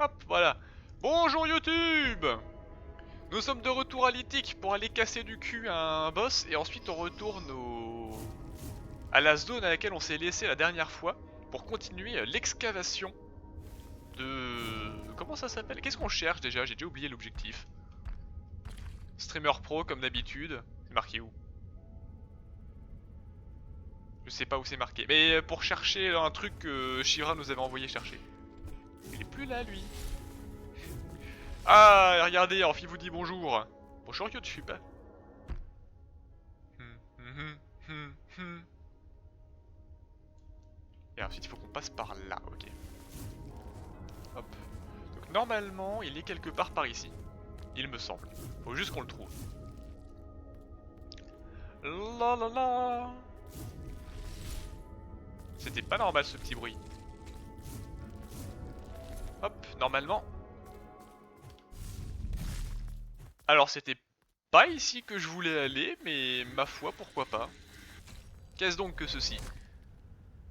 Hop, voilà. Bonjour YouTube. Nous sommes de retour à Lithic pour aller casser du cul à un boss. Et ensuite on retourne à la zone à laquelle on s'est laissé la dernière fois. Pour continuer l'excavation de... Comment ça s'appelle? Qu'est-ce qu'on cherche déjà? J'ai déjà oublié l'objectif. Streamer Pro comme d'habitude. C'est marqué où? Je sais pas où c'est marqué. Mais pour chercher un truc que Shira nous avait envoyé chercher. Il est plus là lui. Ah, regardez, Orphi vous dit bonjour. Bonjour YouTube. Et ensuite il faut qu'on passe par là, ok. Hop. Donc normalement il est quelque part par ici. Il me semble. Faut juste qu'on le trouve. La la la. C'était pas normal ce petit bruit. Hop, normalement. Alors c'était pas ici que je voulais aller, mais ma foi, pourquoi pas. Qu'est-ce donc que ceci?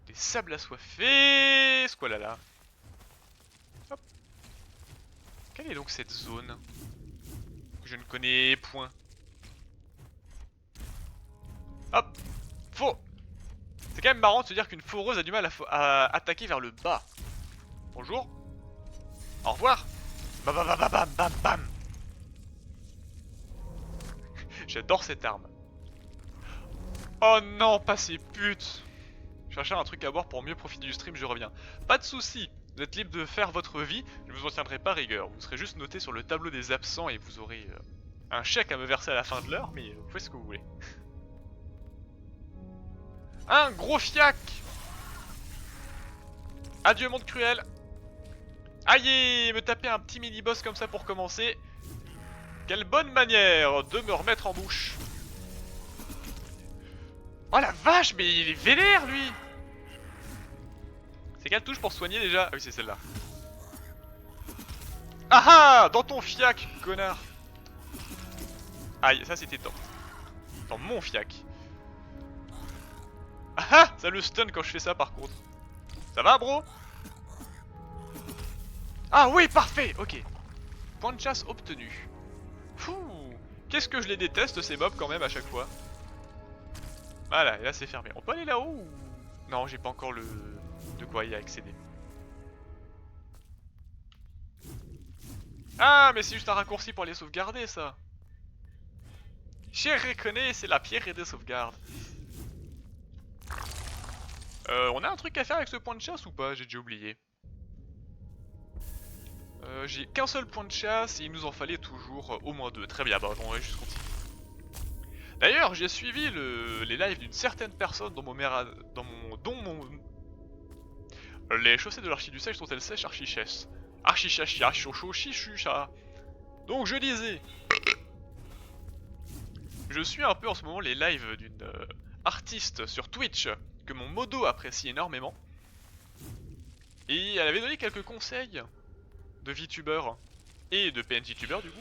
Des sables assoiffés. Squalala. Hop. Quelle est donc cette zone? Je ne connais point. Hop. Faux. C'est quand même marrant de se dire qu'une foreuse a du mal à attaquer vers le bas. Bonjour. Au revoir. Bam bam bam bam bam bam. J'adore cette arme. Oh non, pas ces putes. Chercher un truc à boire pour mieux profiter du stream, je reviens. Pas de soucis, vous êtes libre de faire votre vie, je vous en tiendrai pas rigueur. Vous serez juste noté sur le tableau des absents et vous aurez un chèque à me verser à la fin de l'heure, mais vous faites ce que vous voulez. Un gros fiac. Adieu monde cruel. Aïe, me taper un petit mini-boss comme ça pour commencer. Quelle bonne manière de me remettre en bouche. Oh la vache, mais il est vénère lui. C'est quelle touche pour soigner déjà? Ah oui, c'est celle-là. Ah ah, dans ton fiac, connard. Aïe, ça c'était dans mon fiac. Ah ah, ça le stun quand je fais ça par contre. Ça va bro? Ah oui, parfait, ok. Point de chasse obtenu. Fouh, qu'est-ce que je les déteste ces mobs quand même à chaque fois. Voilà, et là c'est fermé. On peut aller là-haut ou... Non, j'ai pas encore le... de quoi y accéder. Ah, mais c'est juste un raccourci pour les sauvegarder ça. Je reconnais, c'est la pierre de sauvegarde. On a un truc à faire avec ce point de chasse ou pas? J'ai déjà oublié. J'ai qu'un seul point de chasse et il nous en fallait toujours au moins deux. Très bien, bah on va juste continuer. D'ailleurs, j'ai suivi les lives d'une certaine personne dont mon... Les chaussettes de l'archi du sèche sont-elles sèches archichès? Archichachi, archichocho, chichucha. Donc je disais... Je suis un peu en ce moment les lives d'une artiste sur Twitch que mon modo apprécie énormément. Et elle avait donné quelques conseils de VTuber et de PNGTuber du coup,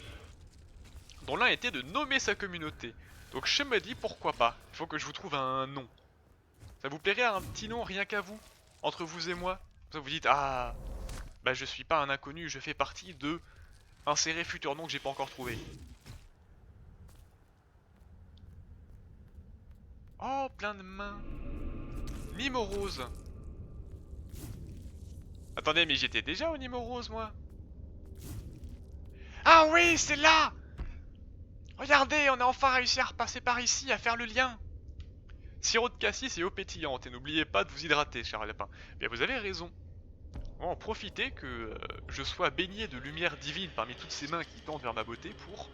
dont l'un était de nommer sa communauté. Donc je me dis pourquoi pas, il faut que je vous trouve un nom. Ça vous plairait un petit nom rien qu'à vous, entre vous et moi? Comme ça vous dites, ah, bah je suis pas un inconnu, je fais partie de insérer futur nom que j'ai pas encore trouvé. Oh, plein de mains. Nimorose. Attendez, mais j'étais déjà au Nimorose moi. Ah oui, c'est là. Regardez, on a enfin réussi à repasser par ici, à faire le lien. Sirop de cassis et eau pétillante, et n'oubliez pas de vous hydrater, cher lapin. Bien, vous avez raison. On va en profiter que je sois baigné de lumière divine parmi toutes ces mains qui tendent vers ma beauté pour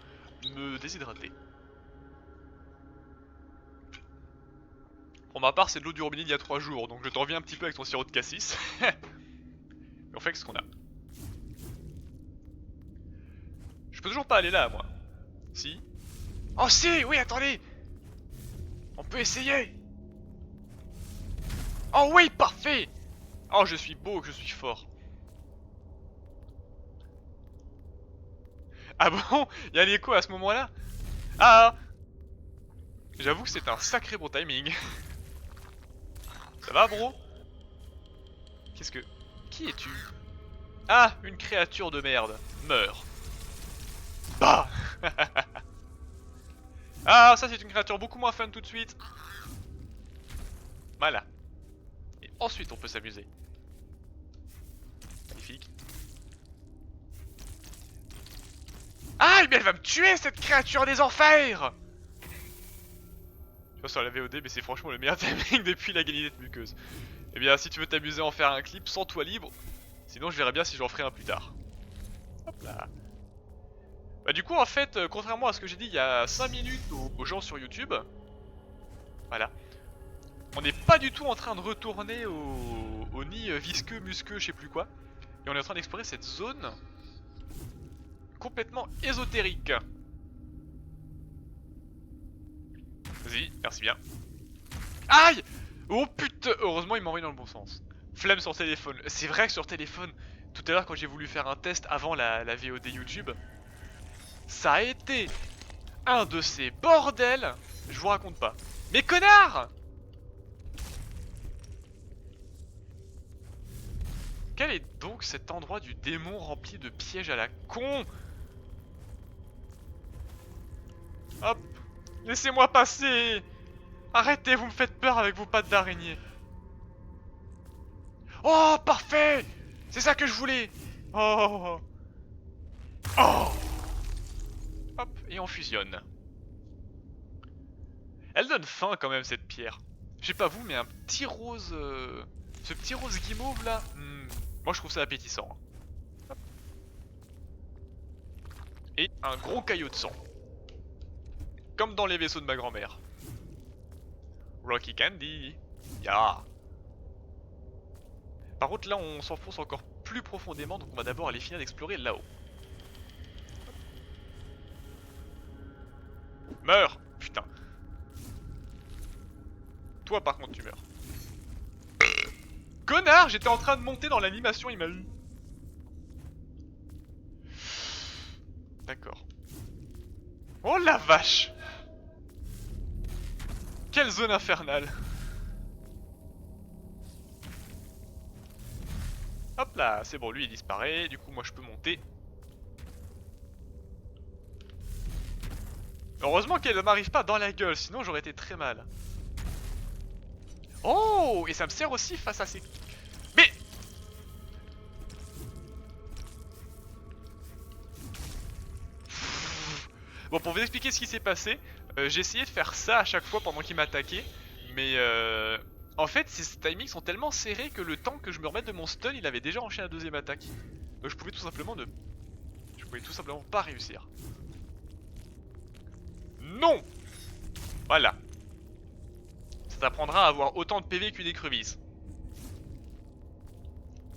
me déshydrater. Pour ma part, c'est de l'eau du robinet d'il y a 3 jours, donc je t'en reviens un petit peu avec ton sirop de cassis. Mais on fait ce qu'on a. Je peux toujours pas aller là, moi. Si. Oh si, oui, attendez. On peut essayer. Oh oui, parfait. Oh, je suis beau, je suis fort. Ah bon? Il y a l'écho à ce moment-là? Ah! J'avoue que c'est un sacré bon timing. Ça va, bro? Qu'est-ce que... Qui es-tu? Ah, une créature de merde. Meurs. Bah. Ah, ça c'est une créature beaucoup moins fun tout de suite. Voilà. Et ensuite on peut s'amuser. Magnifique. Ah, mais elle va me tuer cette créature des enfers. Je vois sur la VOD, mais c'est franchement le meilleur timing depuis la galinette muqueuse. Eh bien, si tu veux t'amuser à en faire un clip, sans toi libre. Sinon, je verrai bien si j'en ferai un plus tard. Hop là. Bah du coup, en fait, contrairement à ce que j'ai dit il y a 5 minutes aux gens sur YouTube, voilà, on n'est pas du tout en train de retourner au nid visqueux, musqueux, je sais plus quoi. Et on est en train d'explorer cette zone complètement ésotérique. Vas-y, merci bien. Aïe! Oh putain! Heureusement, il m'a envoyé dans le bon sens. Flemme sur téléphone. C'est vrai que sur téléphone, tout à l'heure, quand j'ai voulu faire un test avant la VOD YouTube, ça a été un de ces bordels. Je vous raconte pas. Mais connard! Quel est donc cet endroit du démon rempli de pièges à la con? Hop! Laissez-moi passer! Arrêtez, vous me faites peur avec vos pattes d'araignée. Oh, parfait! C'est ça que je voulais! Oh! Oh! Hop, et on fusionne. Elle donne faim quand même cette pierre. Je sais pas vous, mais un petit rose... ce petit rose guimauve là, moi je trouve ça appétissant. Hop. Et un gros caillot de sang. Comme dans les vaisseaux de ma grand-mère. Rocky Candy. Ya. Par contre là on s'enfonce encore plus profondément, donc on va d'abord aller finir d'explorer là-haut. Meurs. Putain. Toi par contre tu meurs. Connard, j'étais en train de monter dans l'animation, il m'a eu. D'accord. Oh la vache! Quelle zone infernale! Hop là, c'est bon, lui il disparaît, du coup moi je peux monter. Heureusement qu'elle ne m'arrive pas dans la gueule, sinon j'aurais été très mal. Oh! Et ça me sert aussi face à ces... Mais... Bon, pour vous expliquer ce qui s'est passé, j'ai essayé de faire ça à chaque fois pendant qu'il m'attaquait, mais en fait ces timings sont tellement serrés que le temps que je me remette de mon stun, il avait déjà enchaîné la deuxième attaque. Donc je pouvais tout simplement pas réussir. Non! Voilà. Ça t'apprendra à avoir autant de PV qu'une écrevisse.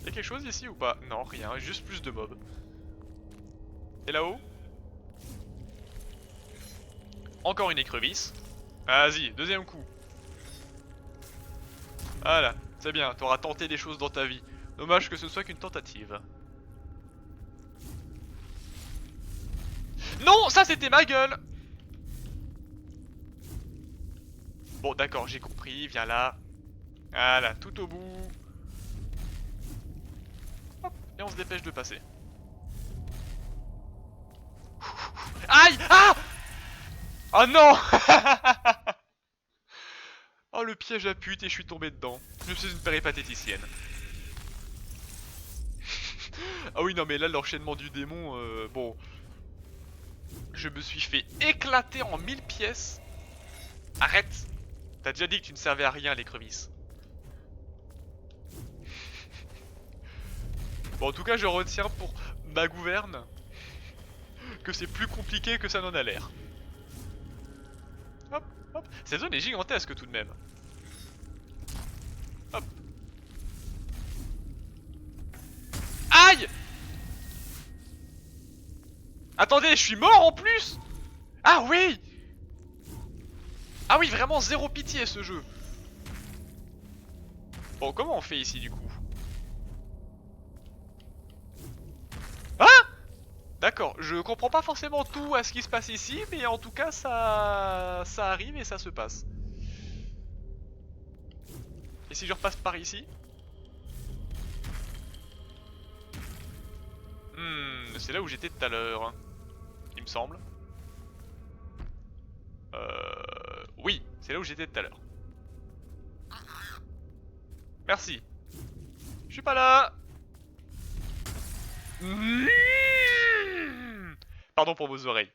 Y'a quelque chose ici ou pas? Non, rien, juste plus de mobs. Et là-haut? Encore une écrevisse. Vas-y, deuxième coup. Voilà, c'est bien, t'auras tenté des choses dans ta vie. Dommage que ce soit qu'une tentative. Non, ça c'était ma gueule! Bon d'accord, j'ai compris, viens là. Voilà, tout au bout. Hop, et on se dépêche de passer. Aïe! Ah! Oh non! Oh le piège à pute et je suis tombé dedans. Je suis une péripatéticienne. Ah oui non mais là l'enchaînement du démon, bon. Je me suis fait éclater en 1000 pièces. Arrête! T'as déjà dit que tu ne servais à rien l'écrevisse. Bon en tout cas je retiens pour ma gouverne que c'est plus compliqué que ça n'en a l'air. Hop, hop. Cette zone est gigantesque tout de même. Hop. Aïe! Attendez, je suis mort en plus! Ah oui! Ah oui, vraiment zéro pitié ce jeu. Bon, comment on fait ici du coup? Ah! D'accord, je comprends pas forcément tout à ce qui se passe ici, mais en tout cas ça arrive et ça se passe. Et si je repasse par ici? c'est là où j'étais tout à l'heure, hein, il me semble. Oui, c'est là où j'étais tout à l'heure. Merci. Je suis pas là. Pardon pour vos oreilles.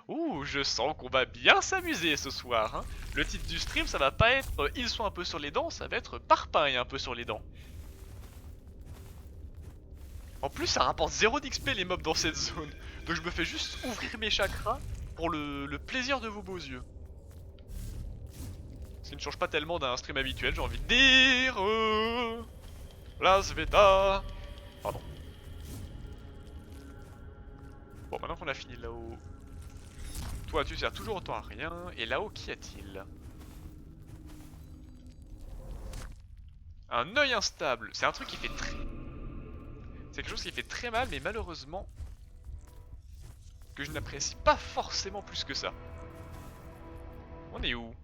Ouh, je sens qu'on va bien s'amuser ce soir, hein. Le titre du stream, ça va pas être ils sont un peu sur les dents, ça va être Parpaing un peu sur les dents. En plus, ça rapporte 0 d'XP les mobs dans cette zone. Donc je me fais juste ouvrir mes chakras pour le plaisir de vos beaux yeux. Ce qui ne change pas tellement d'un stream habituel, j'ai envie de dire. Las Veta. Pardon. Bon, maintenant qu'on a fini là-haut. Toi, tu sers toujours autant à rien. Et là-haut, qu'y a-t-il? Un œil instable. C'est un truc qui fait très... C'est quelque chose qui fait très mal, mais malheureusement... que je n'apprécie pas forcément plus que ça. On est où?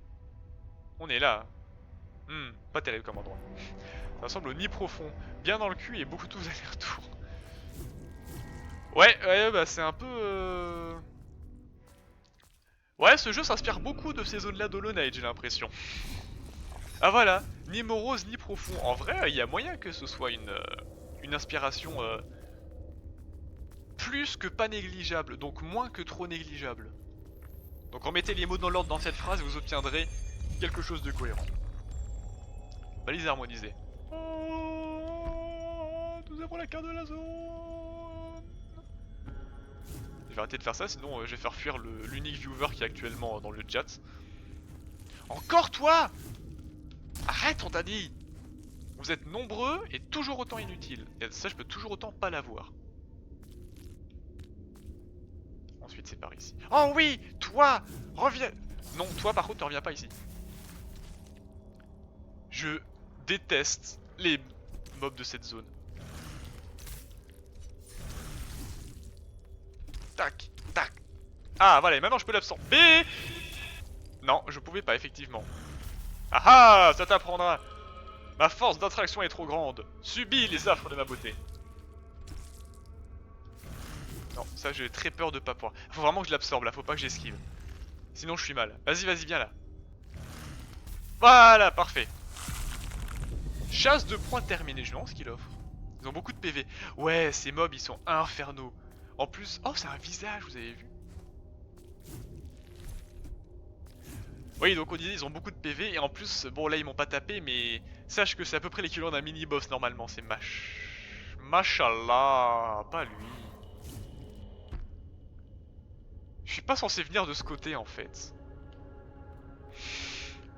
On est là. Pas terrible comme endroit. Ça ressemble au nid profond. Bien dans le cul et beaucoup de allers-retours. Ouais, bah c'est un peu... Ouais, ce jeu s'inspire beaucoup de ces zones-là d'Hollow Knight, j'ai l'impression. Ah voilà, ni morose ni profond. En vrai, il y a moyen que ce soit une inspiration plus que pas négligeable, donc moins que trop négligeable. Donc remettez les mots dans l'ordre dans cette phrase et vous obtiendrez quelque chose de cohérent. Balise harmonisée. Oh, nous avons la carte de la zone. Je vais arrêter de faire ça, sinon je vais faire fuir l'unique viewer qui est actuellement dans le chat. Encore toi! Arrête, on t'a dit! Vous êtes nombreux et toujours autant inutiles. Et ça, je peux toujours autant pas l'avoir. Ensuite, c'est par ici. Oh oui! Toi! Reviens! Non, toi par contre, ne reviens pas ici. Je déteste les mobs de cette zone. Tac, tac. Ah, voilà, et maintenant je peux l'absorber. Non, je pouvais pas, effectivement. Ah ah, ça t'apprendra. Ma force d'attraction est trop grande. Subis les affres de ma beauté. Non, ça j'ai très peur de pas pouvoir. Faut vraiment que je l'absorbe là, faut pas que j'esquive. Sinon je suis mal. Vas-y, vas-y, viens là. Voilà, parfait. Chasse de proie terminée, je me demande ce qu'il offre. Ils ont beaucoup de PV. Ouais, ces mobs ils sont infernaux. En plus, oh c'est un visage, vous avez vu? Oui, donc on disait ils ont beaucoup de PV et en plus, bon là ils m'ont pas tapé mais sache que c'est à peu près l'équivalent d'un mini-boss normalement, c'est Machallah, pas lui. Je suis pas censé venir de ce côté en fait.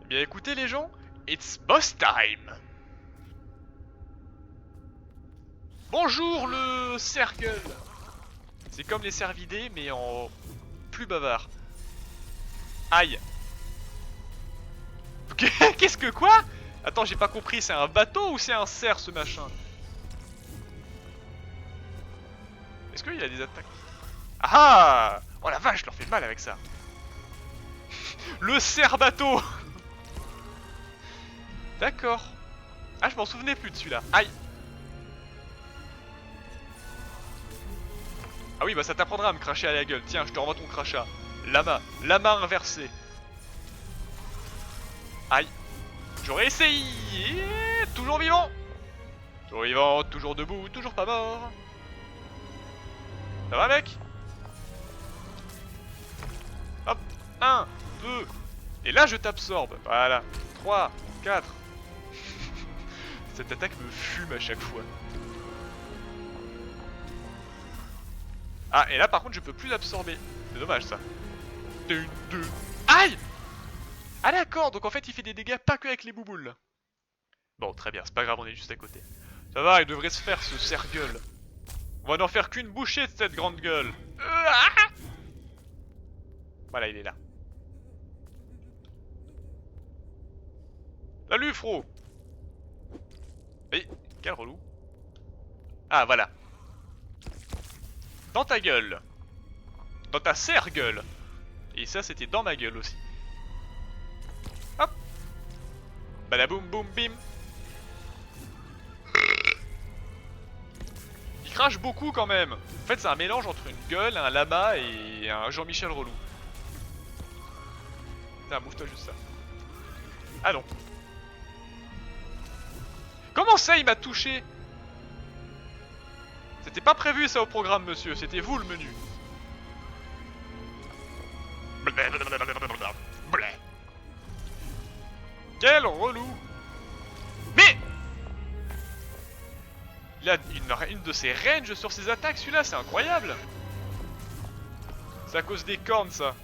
Eh bien écoutez les gens, it's boss time. Bonjour le cercle. C'est comme les cervidés mais en plus bavard. Aïe. Qu'est-ce que quoi? Attends, j'ai pas compris, c'est un bateau ou c'est un cerf ce machin? Est-ce qu'il a des attaques? Ah ah! Oh la vache, je leur fais mal avec ça. Le cerf bateau. D'accord. Ah, je m'en souvenais plus de celui-là. Aïe. Ah oui, bah ça t'apprendra à me cracher à la gueule. Tiens, je te renvoie ton crachat. Lama inversé. Aïe. J'aurais essayé. Toujours vivant. Toujours vivant, toujours debout, toujours pas mort. Ça va mec? Hop, 1, 2. Et là je t'absorbe. Voilà. 3, 4. Cette attaque me fume à chaque fois. Ah, et là par contre je peux plus l'absorber. C'est dommage ça. 1, 2. Aïe! Ah d'accord, donc en fait il fait des dégâts pas que avec les bouboules. Bon, très bien, c'est pas grave, on est juste à côté. Ça va, il devrait se faire ce serre-gueule. On va n'en faire qu'une bouchée de cette grande gueule. Voilà, il est là. Salut, Fro. Eh, quel relou. Ah, voilà. Dans ta gueule. Dans ta serre-gueule. Et ça, c'était dans ma gueule aussi. Hop. Badaboum boum bim. Il crache beaucoup quand même. En fait c'est un mélange entre une gueule, un lama et un Jean-Michel relou. Putain, bouge-toi juste ça. Ah non. Comment ça il m'a touché? C'était pas prévu ça au programme monsieur, c'était vous le menu. Quel relou. Mais il a une de ses ranges sur ses attaques celui-là, c'est incroyable. C'est à cause des cornes ça.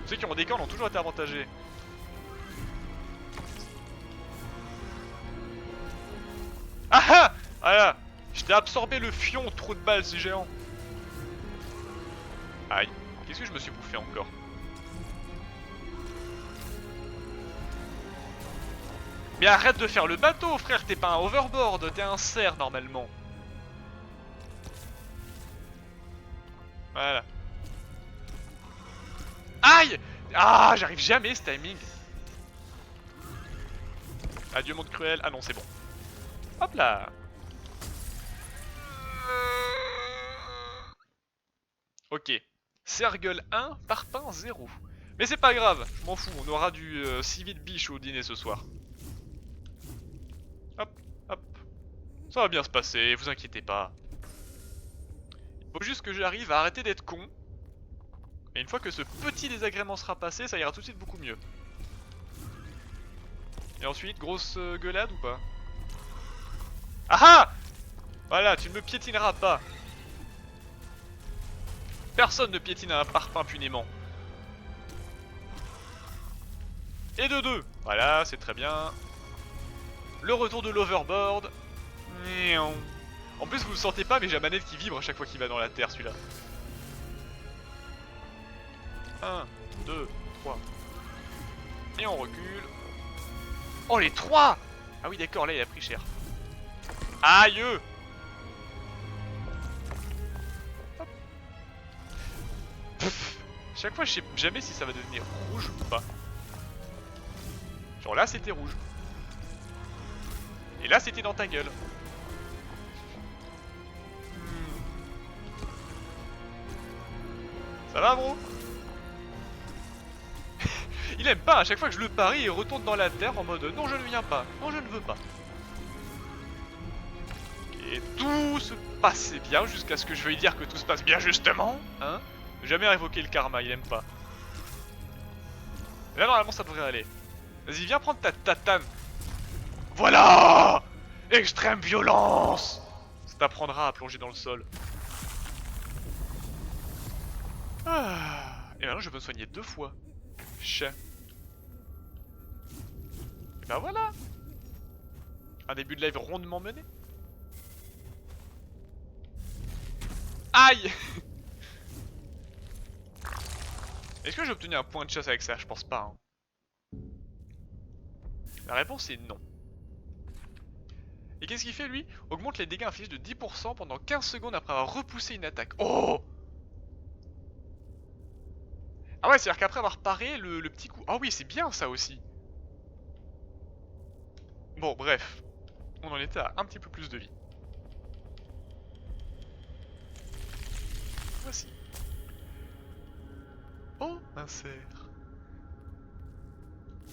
Ceux qui ont des cornes ont toujours été avantagés. Ah ah. Voilà. Je t'ai absorbé le fion, trou de balle, c'est géant. Aïe. Qu'est-ce que je me suis bouffé encore? Mais arrête de faire le bateau, frère, t'es pas un overboard, t'es un cerf normalement. Voilà. Aïe. Ah, j'arrive jamais ce timing. Adieu monde cruel. Ah non, c'est bon. Hop là. Ok. Sergueule 1, Parpaing 0. Mais c'est pas grave, je m'en fous, on aura du civil biche au dîner ce soir. Hop, hop. Ça va bien se passer, vous inquiétez pas. Il faut juste que j'arrive à arrêter d'être con. Et une fois que ce petit désagrément sera passé, ça ira tout de suite beaucoup mieux. Et ensuite, grosse gueulade ou pas? Ah ah! Voilà, tu ne me piétineras pas. Personne ne piétine un parpaing impunément. Et de 2. Voilà, c'est très bien. Le retour de l'overboard. En plus, vous le sentez pas, mais j'ai la manette qui vibre à chaque fois qu'il va dans la terre, celui-là. 1, 2, 3. Et on recule. Oh, les 3! Ah oui, d'accord, là, il a pris cher. Aïe! Chaque fois, je sais jamais si ça va devenir rouge ou pas. Genre là, c'était rouge. Et là, c'était dans ta gueule. Ça va, bro? Il aime pas, à chaque fois que je le parie, il retourne dans la terre en mode non, je ne viens pas, non, je ne veux pas. Et tout se passait bien jusqu'à ce que je veuille dire que tout se passe bien, justement. Hein? Jamais révoquer le karma, il aime pas. Là, normalement, ça devrait aller. Vas-y, viens prendre ta tatane. Voilà! Extrême violence! Ça t'apprendra à plonger dans le sol. Ah. Et maintenant, je peux me soigner 2 fois. Chat. Et bah voilà! Un début de live rondement mené. Aïe! Est-ce que j'ai obtenu un point de chasse avec ça? Je pense pas. Hein. La réponse est non. Et qu'est-ce qu'il fait lui? Augmente les dégâts infligés de 10% pendant 15 secondes après avoir repoussé une attaque. Oh! Ah ouais, c'est-à-dire qu'après avoir paré le petit coup... Ah oui, c'est bien ça aussi. Bon, bref. On en était à un petit peu plus de vie. Voici. Oh, un cerf.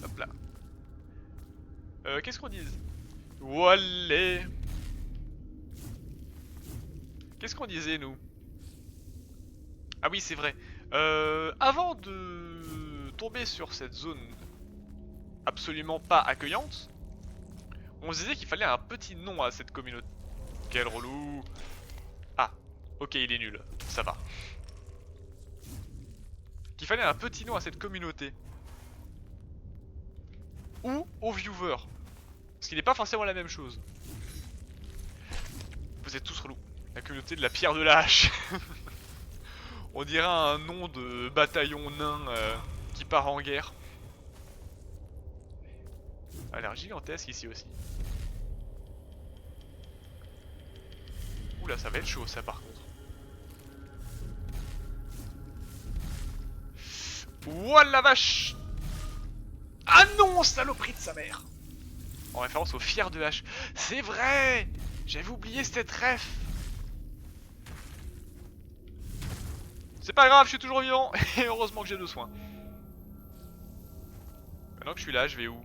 Hop là. Qu'est-ce qu'on dise? Wallet. Qu'est-ce qu'on disait, nous? Ah oui, c'est vrai. Avant de tomber sur cette zone absolument pas accueillante, on se disait qu'il fallait un petit nom à cette communauté. Quel relou. Ah, ok, il est nul. Ça va. Qu'il fallait un petit nom à cette communauté. Ou aux viewers. Ce qui n'est pas forcément la même chose. Vous êtes tous relous. La communauté de la pierre de la hache. On dirait un nom de bataillon nain qui part en guerre. Elle a l'air gigantesque ici aussi. Oula, ça va être chaud ça par contre. Ouah la vache! Ah non, saloperie de sa mère! en référence au fier de hache. C'est vrai! J'avais oublié cette ref. C'est pas grave, je suis toujours vivant. Et heureusement que j'ai 2 soins. Maintenant que je suis là, je vais où?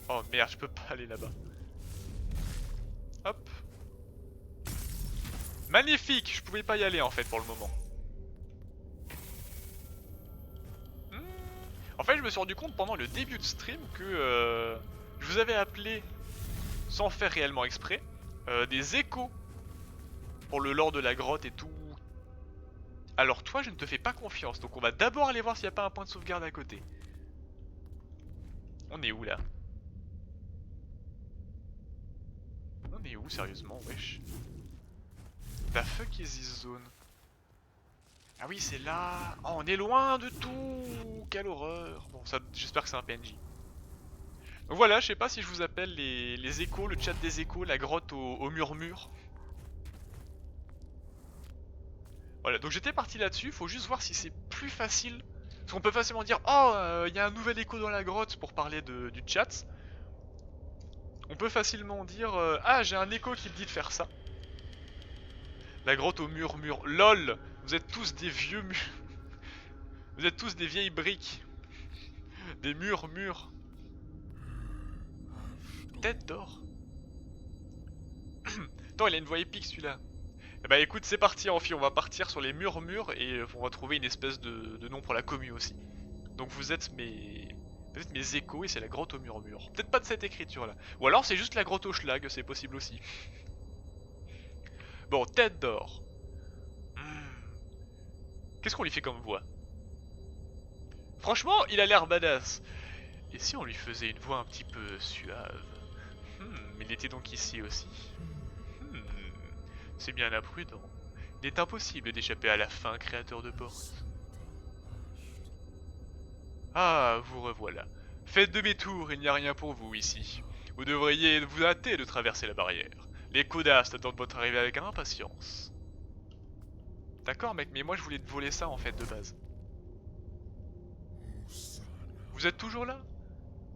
Oh merde, je peux pas aller là-bas. Hop. Magnifique! Je pouvais pas y aller en fait pour le moment. En fait, je me suis rendu compte pendant le début de stream que je vous avais appelé, sans faire réellement exprès, des échos pour le lore de la grotte et tout. Alors toi, je ne te fais pas confiance, donc on va d'abord aller voir s'il n'y a pas un point de sauvegarde à côté. On est où là? On est où sérieusement, wesh? The fuck is this zone? Ah oui, c'est là. Oh, on est loin de tout. Quelle horreur. Bon, ça, j'espère que c'est un PNJ. Donc voilà, je sais pas si je vous appelle les échos, le chat des échos, la grotte au murmure. Voilà, donc j'étais parti là-dessus, faut juste voir si c'est plus facile. Parce qu'on peut facilement dire, oh, il y a un nouvel écho dans la grotte pour parler du chat. On peut facilement dire, ah, j'ai un écho qui me dit de faire ça. La grotte au murmure. LOL, vous êtes tous des vieux murs. Vous êtes tous des vieilles briques. Des murs. Tête d'or. Attends, il a une voix épique celui-là. Eh bah écoute, c'est parti Amphi, on va partir sur les murmures et on va trouver une espèce de nom pour la commu aussi. Donc vous êtes mes échos et c'est la grotte au murmure. Peut-être pas de cette écriture là. Ou alors c'est juste la grotte au schlag, c'est possible aussi. Bon, tête d'or. Qu'est-ce qu'on lui fait comme voix? Franchement, il a l'air badass. Et si on lui faisait une voix un petit peu suave? Il était donc ici aussi. C'est bien imprudent. Il est impossible d'échapper à la fin, créateur de porte. Ah, vous revoilà. Faites demi-tour, il n'y a rien pour vous ici. Vous devriez vous hâter de traverser la barrière. Les codastes attendent votre arrivée avec impatience. D'accord mec, mais moi je voulais te voler ça en fait de base. Vous êtes toujours là?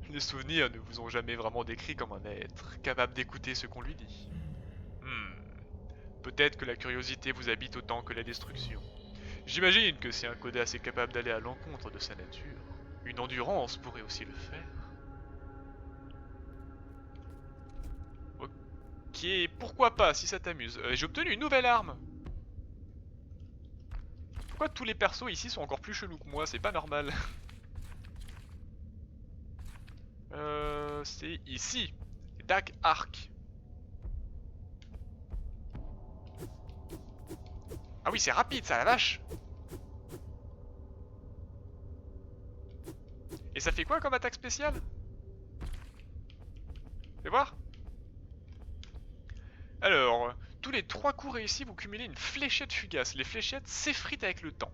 Les souvenirs ne vous ont jamais vraiment décrit comme un être, capable d'écouter ce qu'on lui dit. Peut-être que la curiosité vous habite autant que la destruction. J'imagine que si un codasse est capable d'aller à l'encontre de sa nature, une endurance pourrait aussi le faire. Ok, pourquoi pas si ça t'amuse. J'ai obtenu une nouvelle arme. Pourquoi tous les persos ici sont encore plus chelous que moi? C'est pas normal. C'est ici. Dark Arc. Ah oui, c'est rapide ça, la vache. Et ça fait quoi comme attaque spéciale? Fais voir. Alors, tous les 3 coups réussis, vous cumulez une fléchette fugace. Les fléchettes s'effritent avec le temps.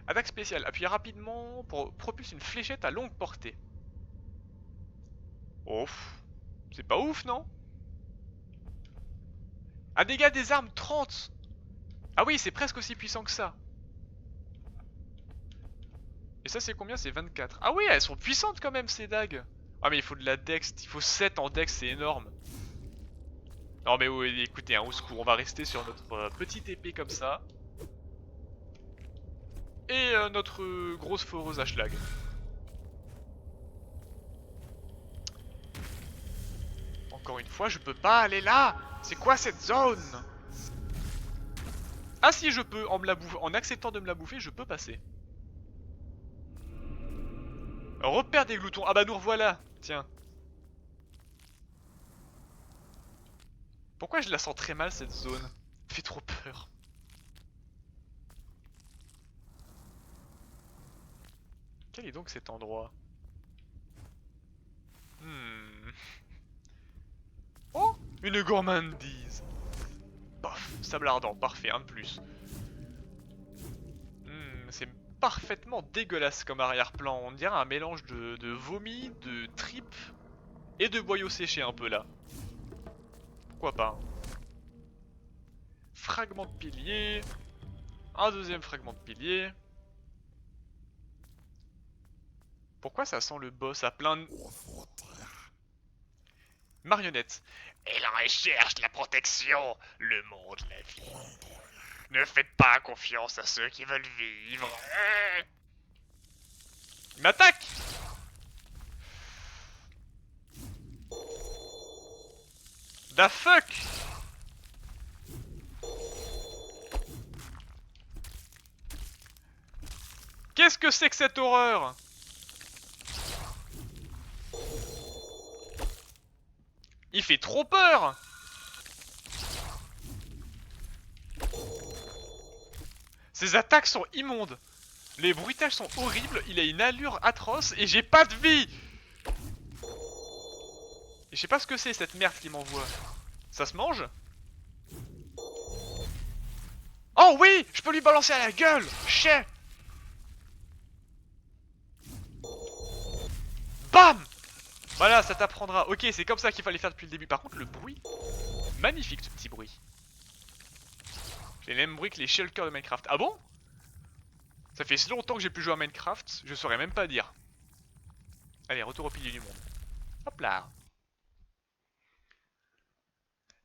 Attaque spéciale, appuyez rapidement pour propulser une fléchette à longue portée. Ouf, c'est pas ouf non? Un dégât des armes 30. Ah oui, c'est presque aussi puissant que ça. Et ça c'est combien? C'est 24. Ah oui, elles sont puissantes quand même ces dagues. Ah mais il faut de la dex, il faut 7 en dex, c'est énorme. Non mais oui, écoutez, au secours, on va rester sur notre petite épée comme ça. Et notre grosse foreuse à schlag. Encore une fois, je peux pas aller là. C'est quoi cette zone? Ah si, je peux, en acceptant de me la bouffer, je peux passer. Repère des gloutons. Ah bah nous revoilà. Tiens. Pourquoi je la sens très mal cette zone? Elle fait trop peur. Quel est donc cet endroit? Oh, une gourmandise. Pof, sable ardent, parfait, un de plus. C'est parfaitement dégueulasse comme arrière-plan. On dirait un mélange de vomi, de tripes et de boyaux séchés un peu là. Pourquoi pas hein. Fragment de pilier. Un deuxième fragment de pilier. Pourquoi ça sent le boss à plein de... Marionnette. Elle recherche la protection, le monde, la vie. Ne faites pas confiance à ceux qui veulent vivre. Il m'attaque. Da fuck. Qu'est-ce que c'est que cette horreur? Il fait trop peur. Ses attaques sont immondes. Les bruitages sont horribles, il a une allure atroce et j'ai pas de vie. Et je sais pas ce que c'est cette merde qui m'envoie. Ça se mange? Oh oui, je peux lui balancer à la gueule. Chais. Bam. Voilà, ça t'apprendra. Ok, c'est comme ça qu'il fallait faire depuis le début. Par contre, le bruit, magnifique ce petit bruit. J'ai le même bruit que les shulkers de Minecraft. Ah bon? Ça fait si longtemps que j'ai plus joué à Minecraft, je saurais même pas dire. Allez, retour au pilier du monde. Hop là.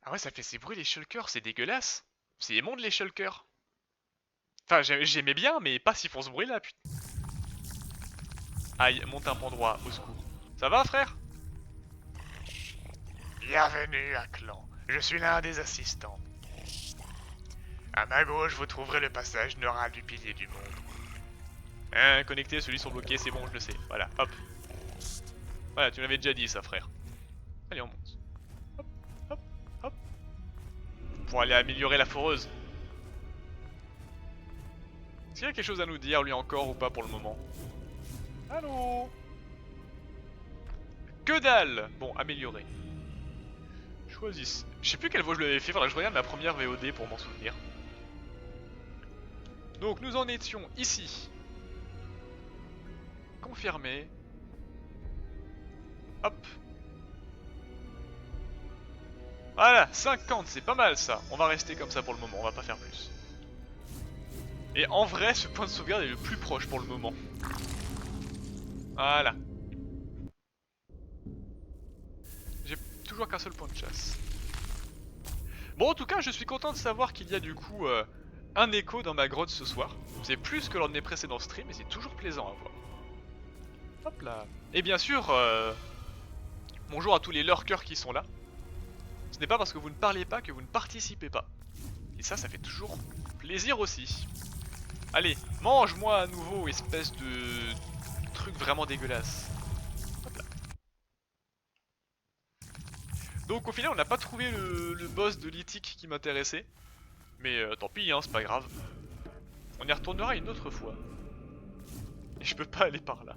Ah ouais, ça fait ces bruits les shulkers, c'est dégueulasse. C'est immonde les shulkers. Enfin, j'aimais bien, mais pas s'ils font ce bruit là, putain. Aïe, monte un pont droit, au secours. Ça va, frère? Bienvenue à Clan. Je suis l'un des assistants. À ma gauche, vous trouverez le passage neural du pilier du monde. Hein, connecté, celui sont bloqués, c'est bon, je le sais. Voilà, hop. Voilà, tu m'avais déjà dit ça, frère. Allez, on monte. Hop, hop, hop. Pour aller améliorer la foreuse. Est-ce qu'il y a quelque chose à nous dire, lui encore, ou pas pour le moment? Allô? Que dalle! Bon, améliorer. Choisisse. Je sais plus quelle voix je lui avais fait, faudrait que je regarde ma première VOD pour m'en souvenir. Donc, nous en étions ici. Confirmé. Hop. Voilà, 50, c'est pas mal ça. On va rester comme ça pour le moment, on va pas faire plus. Et en vrai, ce point de sauvegarde est le plus proche pour le moment. Voilà. J'ai toujours qu'un seul point de chasse. Bon, en tout cas, je suis content de savoir qu'il y a du coup un écho dans ma grotte ce soir. C'est plus que lors de mes précédents streams, et c'est toujours plaisant à voir. Hop là. Et bien sûr, bonjour à tous les lurkers qui sont là. Ce n'est pas parce que vous ne parlez pas que vous ne participez pas. Et ça fait toujours plaisir aussi. Allez, mange-moi à nouveau, espèce de truc vraiment dégueulasse. Hop là. Donc au final, on n'a pas trouvé le boss de Lithic qui m'intéressait. Mais tant pis, hein, c'est pas grave. On y retournera une autre fois. Et je peux pas aller par là.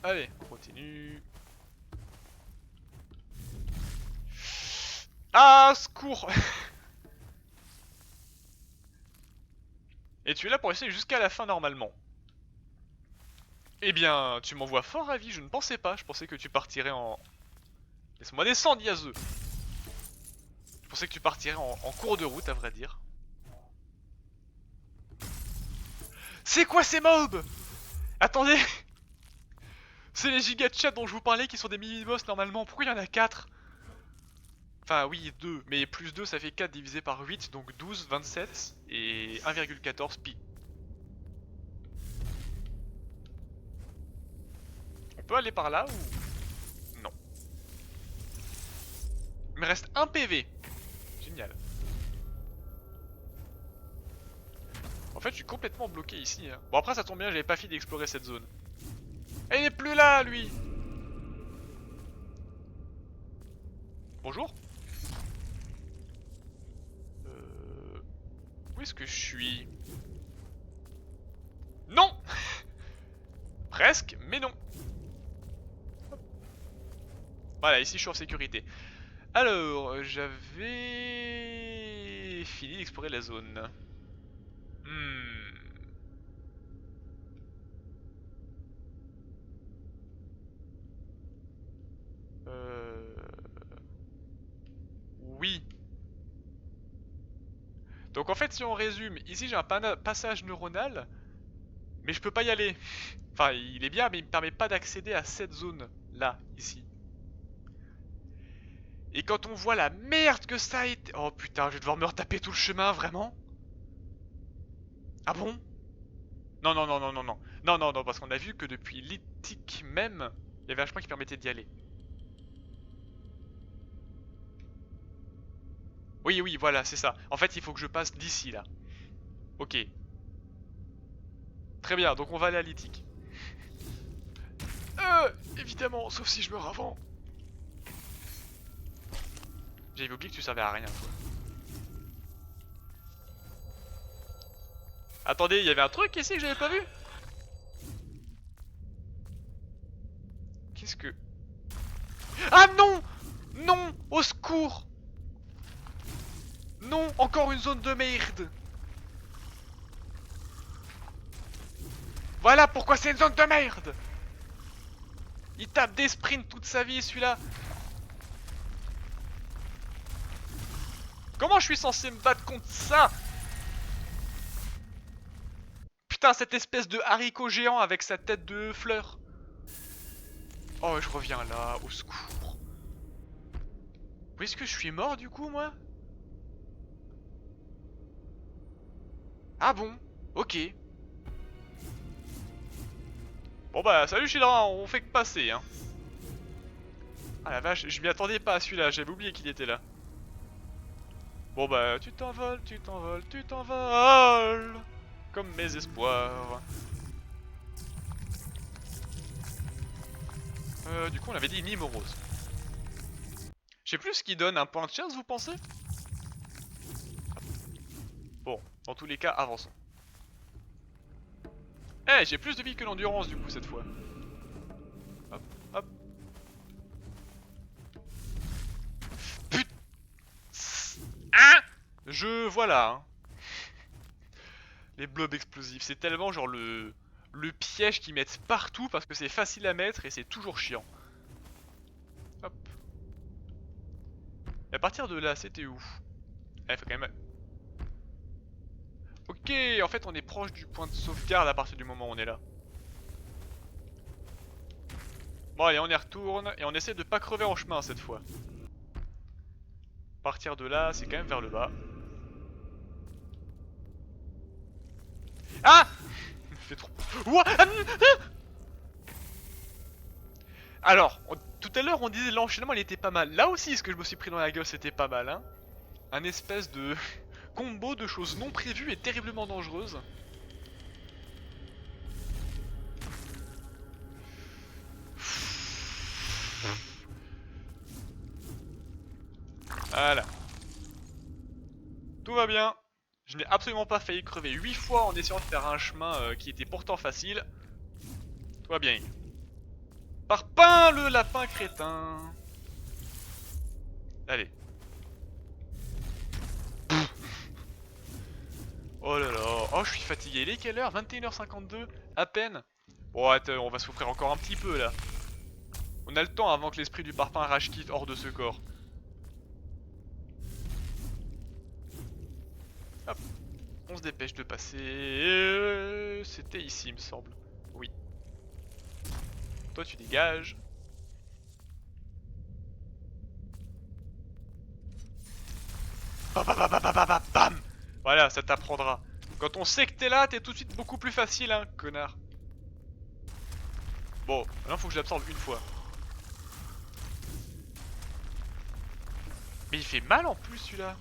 Allez, on continue. Ah, secours. Et tu es là pour essayer jusqu'à la fin normalement. Eh bien, tu m'envoies fort ravi, je ne pensais pas. Je pensais que tu partirais en... Laisse-moi descendre, Yazeux. Je pensais que tu partirais en cours de route, à vrai dire. C'est quoi ces mobs? Attendez. C'est les giga chats dont je vous parlais qui sont des mini-boss normalement. Pourquoi il y en a 4? Enfin oui, 2, mais plus 2 ça fait 4 divisé par 8, donc 12, 27 et 1,14 pi. On peut aller par là ou... Non. Il me reste un PV. Génial. En fait je suis complètement bloqué ici. Hein. Bon après ça tombe bien, j'avais pas fini d'explorer cette zone. Et il est plus là lui. Bonjour. Où est-ce que je suis? Non. Presque, mais non. Voilà, ici je suis en sécurité. Alors, j'avais fini d'explorer la zone. Euh... Oui. Donc en fait, si on résume, ici j'ai un passage neuronal Mais je peux pas y aller. Enfin, il est bien, mais il me permet pas d'accéder à cette zone là, ici. Et quand on voit la merde que ça a été... Oh putain, je vais devoir me retaper tout le chemin, vraiment? Ah bon? Non, non, non, non, non, non. Non, non, non, parce qu'on a vu que depuis l'Ithique même, il y avait un chemin qui permettait d'y aller. Oui, oui, voilà, c'est ça. En fait, il faut que je passe d'ici, là. Ok. Très bien, donc on va aller à l'Ithique. Évidemment, sauf si je meurs avant. J'avais oublié que tu servais à rien, toi. Attendez, il y avait un truc ici que j'avais pas vu? Qu'est-ce que... Ah non! Non! Au secours! Non! Encore une zone de merde! Voilà pourquoi c'est une zone de merde! Il tape des sprints toute sa vie, celui-là! Comment je suis censé me battre contre ça? Putain, cette espèce de haricot géant avec sa tête de fleur. Oh, je reviens là, au secours. Où est-ce que je suis mort du coup, moi? Ah bon? Ok. Bon bah, salut Childra, on fait que passer, hein. Ah la vache, je m'y attendais pas à celui-là, j'avais oublié qu'il était là. Bon bah, tu t'envoles, tu t'envoles, tu t'envoles. Comme mes espoirs. Du coup, on avait dit une morose. Je sais plus ce qui donne un point de chasse, vous pensez? Bon, dans tous les cas, avançons. Eh, j'ai plus de vie que l'endurance du coup cette fois. Hop, hop. Putain. Hein? Voilà. Hein. Les blobs explosifs, c'est tellement genre le piège qu'ils mettent partout parce que c'est facile à mettre et c'est toujours chiant. Hop. Et à partir de là, c'était où? Il faut quand même... Ok, en fait on est proche du point de sauvegarde à partir du moment où on est là. Bon allez, on y retourne et on essaie de pas crever en chemin cette fois. À partir de là, c'est quand même vers le bas. Ah! Il me fait trop... Ouah! Alors, tout à l'heure on disait l'enchaînement il était pas mal. Là aussi ce que je me suis pris dans la gueule c'était pas mal hein. Un espèce de combo de choses non prévues et terriblement dangereuses. Voilà. Tout va bien. Je n'ai absolument pas failli crever 8 fois en essayant de faire un chemin qui était pourtant facile. Tout va bien. Parpin le lapin crétin. Allez. Oh là là. Oh, je suis fatigué. Il est quelle heure? 21h52 à peine. Bon, attends, on va souffrir encore un petit peu là. On a le temps avant que l'esprit du parpaing rage quitte hors de ce corps. Hop. On se dépêche de passer. C'était ici, il me semble. Oui. Toi, tu dégages. Bam. Voilà, ça t'apprendra. Quand on sait que t'es là, t'es tout de suite beaucoup plus facile, hein, connard. Bon, maintenant faut que je l'absorbe une fois. Mais il fait mal en plus celui-là.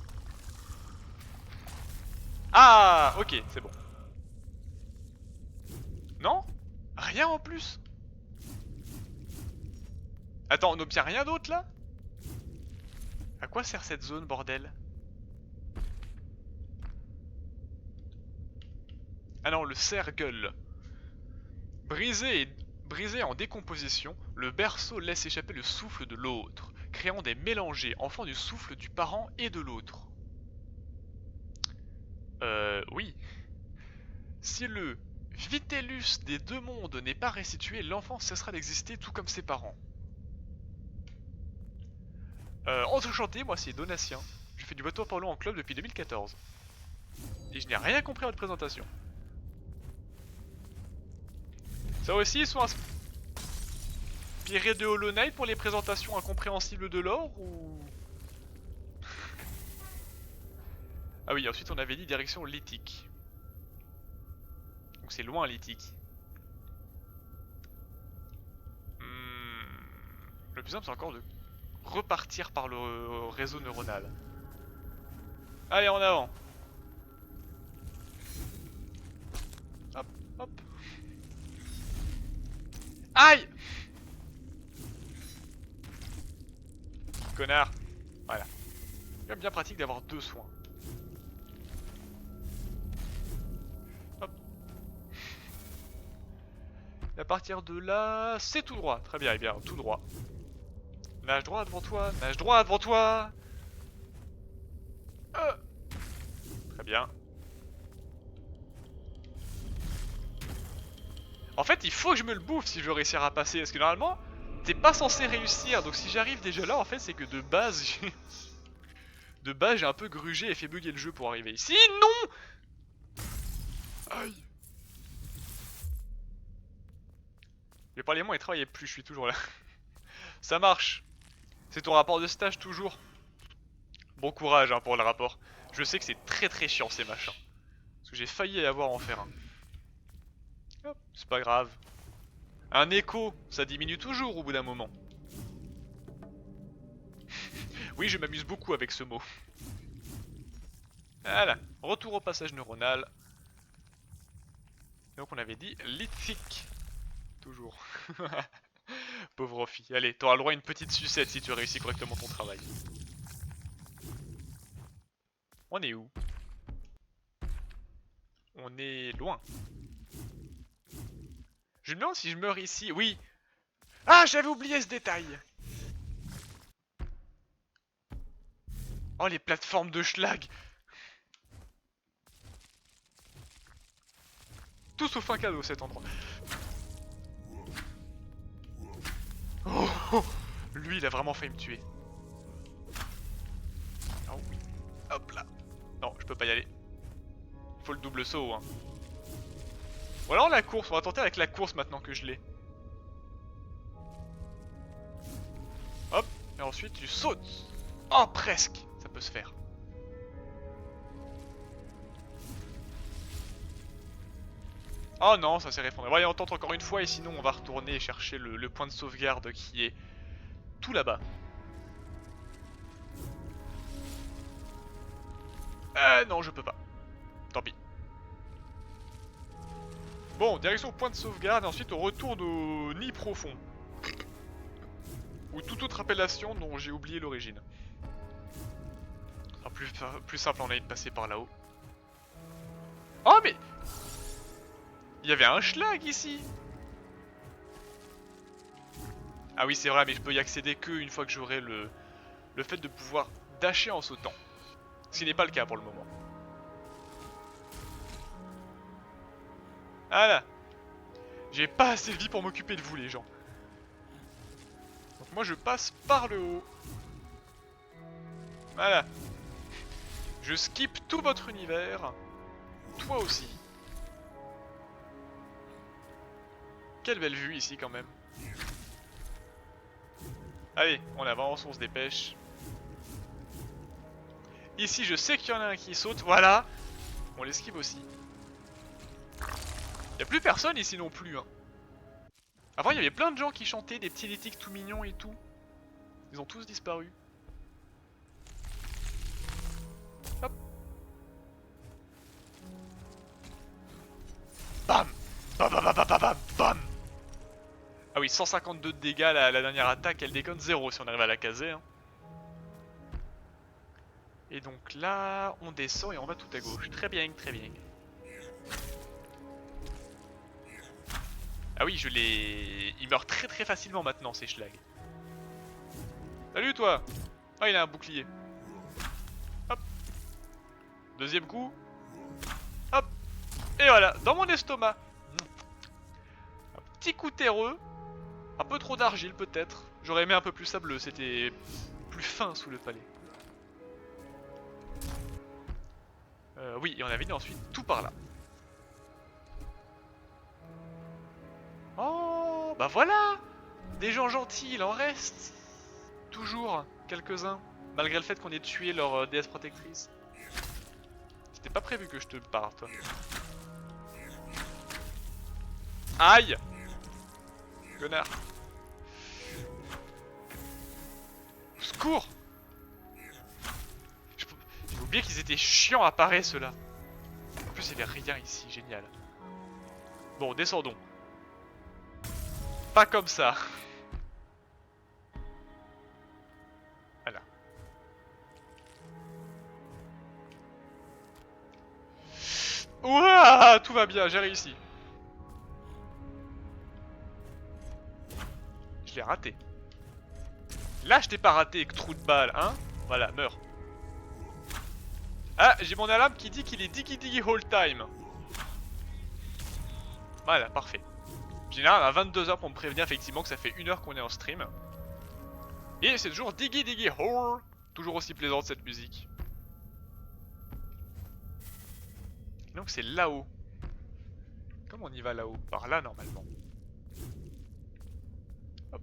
Ah, ok, c'est bon. Non? Rien en plus? Attends, on n'obtient rien d'autre là? À quoi sert cette zone, bordel? Ah non, le cerf-gueule. Brisé en décomposition, le berceau laisse échapper le souffle de l'autre, créant des mélangés, enfants du souffle du parent et de l'autre. Oui. Si le vitellus des deux mondes n'est pas restitué, l'enfant cessera d'exister tout comme ses parents. Enchanté, moi c'est Donatien. Je fais du bateau polo en club depuis 2014. Et je n'ai rien compris à votre présentation. Ça aussi, ils sont inspirés de Hollow Knight pour les présentations incompréhensibles de l'or ou... Ah oui, ensuite on avait dit direction Lithique. Donc c'est loin Lithique. Le plus simple c'est encore de repartir par le réseau neuronal. Allez, en avant. Hop, hop. Aïe! Connard. Voilà. C'est quand même bien pratique d'avoir 2 soins. Hop. Et à partir de là, c'est tout droit. Très bien, et bien, tout droit. Nage droit devant toi, nage droit devant toi. Très bien. En fait, il faut que je me le bouffe si je veux réussir à passer. Parce que normalement, t'es pas censé réussir. Donc si j'arrive déjà là, en fait, c'est que de base, j'ai un peu grugé et fait bugger le jeu pour arriver ici. Non! Aïe. Je vais parler moins et travailler plus, je suis toujours là. Ça marche. C'est ton rapport de stage toujours. Bon courage hein, pour le rapport. Je sais que c'est très très chiant ces machins. Parce que j'ai failli avoir en faire un. Hop, c'est pas grave. Un écho, ça diminue toujours au bout d'un moment. Oui, je m'amuse beaucoup avec ce mot. Voilà, retour au passage neuronal. Donc on avait dit lithique. Toujours. Pauvre fille. Allez, t'auras le droit à une petite sucette si tu réussis correctement ton travail. On est où? On est loin. Je me demande si je meurs ici. Oui. Ah, j'avais oublié ce détail. Oh, les plateformes de schlag. Tout sauf un cadeau cet endroit. Oh, oh. Lui, il a vraiment failli me tuer. Oh oui. Hop là. Non, je peux pas y aller. Il faut le double saut, hein. Ou alors la course. On va tenter avec la course maintenant que je l'ai. Hop. Et ensuite, tu sautes. Oh, presque. Ça peut se faire. Oh non, ça s'est effondré. Voyons, on tente encore une fois et sinon on va retourner chercher le point de sauvegarde qui est tout là-bas. Non, je peux pas. Tant pis. Bon, direction point de sauvegarde et ensuite on retourne au nid profond. Ou toute autre appellation dont j'ai oublié l'origine. Ce sera plus simple en ligne de passer par là-haut. Oh mais... Il y avait un schlag ici. Ah oui c'est vrai mais je peux y accéder que une fois que j'aurai le fait de pouvoir dasher en sautant. Ce qui n'est pas le cas pour le moment. Voilà. J'ai pas assez de vie pour m'occuper de vous les gens. Donc moi je passe par le haut. Voilà. Je skip tout votre univers. Toi aussi. Quelle belle vue ici quand même. Allez, on avance, on se dépêche. Ici je sais qu'il y en a un qui saute, voilà. On l'esquive aussi. Y'a plus personne ici non plus hein. Avant il y avait plein de gens qui chantaient, des petits lithiques tout mignons et tout. Ils ont tous disparu. Hop. Bam. Bam bam bam bam bam bam. Ah oui, 152 de dégâts la dernière attaque, elle déconne 0 si on arrive à la caser hein. Et donc là, on descend et on va tout à gauche. Très bien, très bien. Ah oui, je l'ai... Il meurt très très facilement maintenant, ces schlags. Salut toi. Ah, il a un bouclier. Hop. Deuxième coup. Hop. Et voilà, dans mon estomac. Un petit coup terreux. Un peu trop d'argile peut-être. J'aurais aimé un peu plus sableux, c'était plus fin sous le palais. Oui, et on avait dit ensuite tout par là. Oh, bah voilà! Des gens gentils, il en reste! Toujours quelques-uns, malgré le fait qu'on ait tué leur déesse protectrice. C'était pas prévu que je te parle, toi. Aïe! Connard! Au secours! J'ai oublié qu'ils étaient chiants à parer, ceux-là. En plus, il y avait rien ici, génial. Bon, descendons. Pas comme ça. Voilà. Ouah, tout va bien, j'ai réussi. Je l'ai raté. Là, je t'ai pas raté, trou de balle, hein? Voilà, meurs. Ah, j'ai mon alarme qui dit qu'il est diggy diggy whole time. Voilà, parfait. Général à 22h pour me prévenir effectivement que ça fait 1 heure qu'on est en stream. Et c'est toujours diggy diggy whole. Toujours aussi plaisante cette musique. Et donc c'est là-haut. Comment on y va là-haut? Par là normalement. Hop.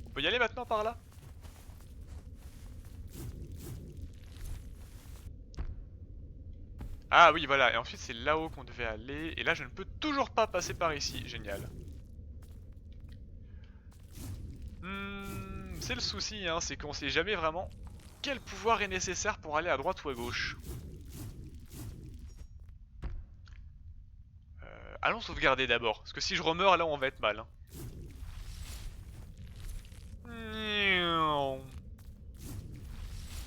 On peut y aller maintenant par là? Ah oui voilà, et ensuite c'est là-haut qu'on devait aller. Et là je ne peux toujours pas passer par ici, génial. C'est le souci, hein, c'est qu'on sait jamais vraiment quel pouvoir est nécessaire pour aller à droite ou à gauche. Allons sauvegarder d'abord, parce que si je remeurs là on va être mal. Hein.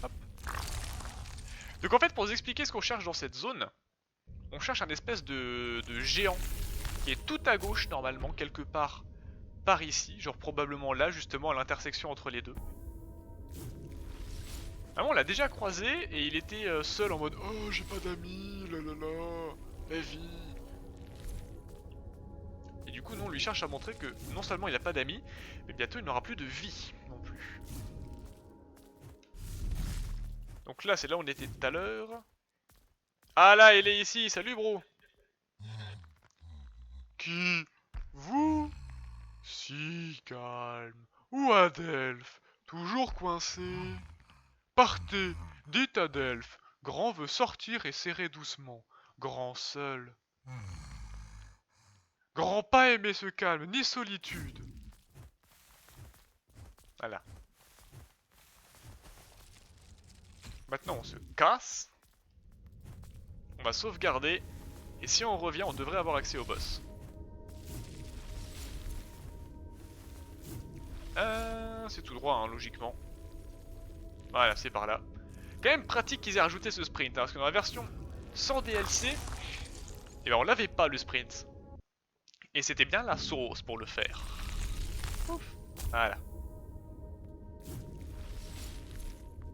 Hop. Donc en fait pour vous expliquer ce qu'on cherche dans cette zone, on cherche un espèce de géant qui est tout à gauche normalement, quelque part par ici, genre probablement là justement à l'intersection entre les deux. Ah bon, on l'a déjà croisé et il était seul en mode oh j'ai pas d'amis, la vie. Et du coup nous on lui cherche à montrer que non seulement il a pas d'amis, mais bientôt il n'aura plus de vie non plus. Donc là c'est là où on était tout à l'heure. Ah là il est ici, salut bro. Qui? Vous? Si calme. Ou Adelphes? Toujours coincé? Partez, dites Adelphes. Grand veut sortir et serrer doucement. Grand seul. Grand pas aimer ce calme, ni solitude. Voilà. Maintenant on se casse. On va sauvegarder. Et si on revient, on devrait avoir accès au boss. C'est tout droit, hein, logiquement. Voilà, c'est par là. Quand même pratique qu'ils aient rajouté ce sprint, hein, parce que dans la version sans DLC, eh ben on l'avait pas le sprint. Et c'était bien la sauce pour le faire. Ouf. Voilà.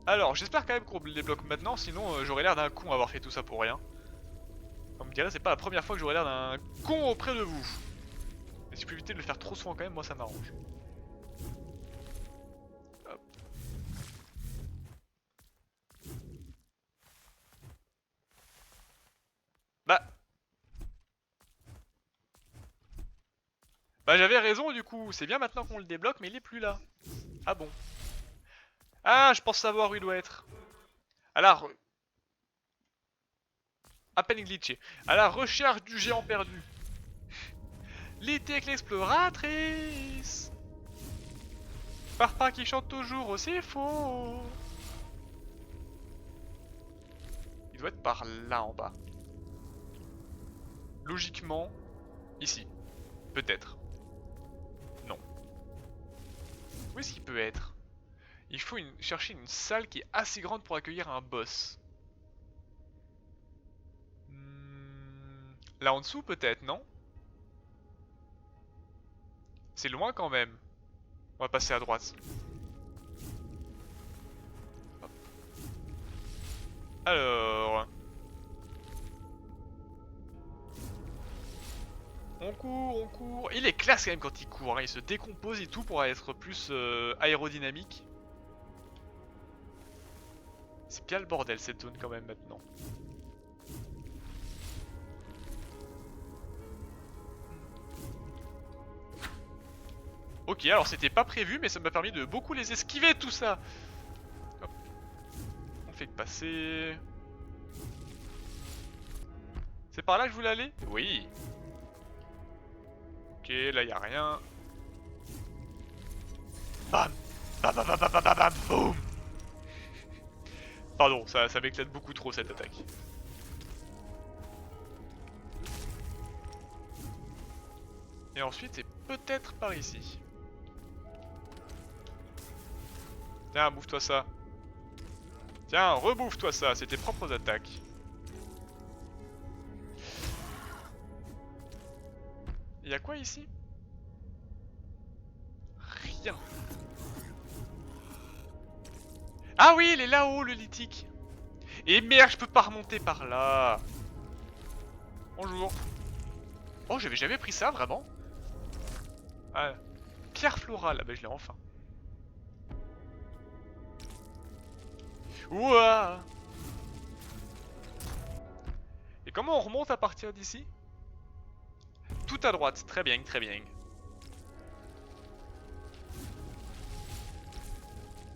Alors, j'espère quand même qu'on le débloque maintenant, sinon j'aurais l'air d'un con à avoir fait tout ça pour rien. On me dirait, c'est pas la première fois que j'aurais l'air d'un con auprès de vous. Mais si je peux éviter de le faire trop souvent quand même, moi ça m'arrange. Hop. Bah j'avais raison du coup, c'est bien maintenant qu'on le débloque, mais il est plus là. Ah bon. Ah, je pense savoir où il doit être. Alors, à peine glitché. À la recherche du géant perdu. L'été avec l'exploratrice. Parpa qui chante toujours aussi faux. Il doit être par là en bas. Logiquement, ici. Peut-être. Non. Où est-ce qu'il peut être? Il faut chercher une salle qui est assez grande pour accueillir un boss. Là en dessous peut-être, non? C'est loin quand même. On va passer à droite. Hop. Alors... On court, on court. Il est classe quand même quand il court, hein. Il se décompose et tout pour être plus aérodynamique. C'est bien le bordel cette zone quand même maintenant. Ok, alors c'était pas prévu, mais ça m'a permis de beaucoup les esquiver tout ça. Hop. On fait que passer. C'est par là que je voulais aller? Oui. Ok, là y a rien. Bam, bam, bam, bam, bam, bam, bam, boum. Pardon, ça m'éclate beaucoup trop cette attaque. Et ensuite, c'est peut-être par ici. Tiens, bouffe-toi ça. Tiens, rebouffe-toi ça, c'est tes propres attaques. Il y a quoi ici? Rien. Ah oui, il est là-haut, le lithique. Et merde, je peux pas remonter par là. Bonjour. Oh, j'avais jamais pris ça, vraiment. Ah, pierre florale. Ah bah je l'ai enfin. Ouah. Et comment on remonte à partir d'ici? Tout à droite, très bien, très bien.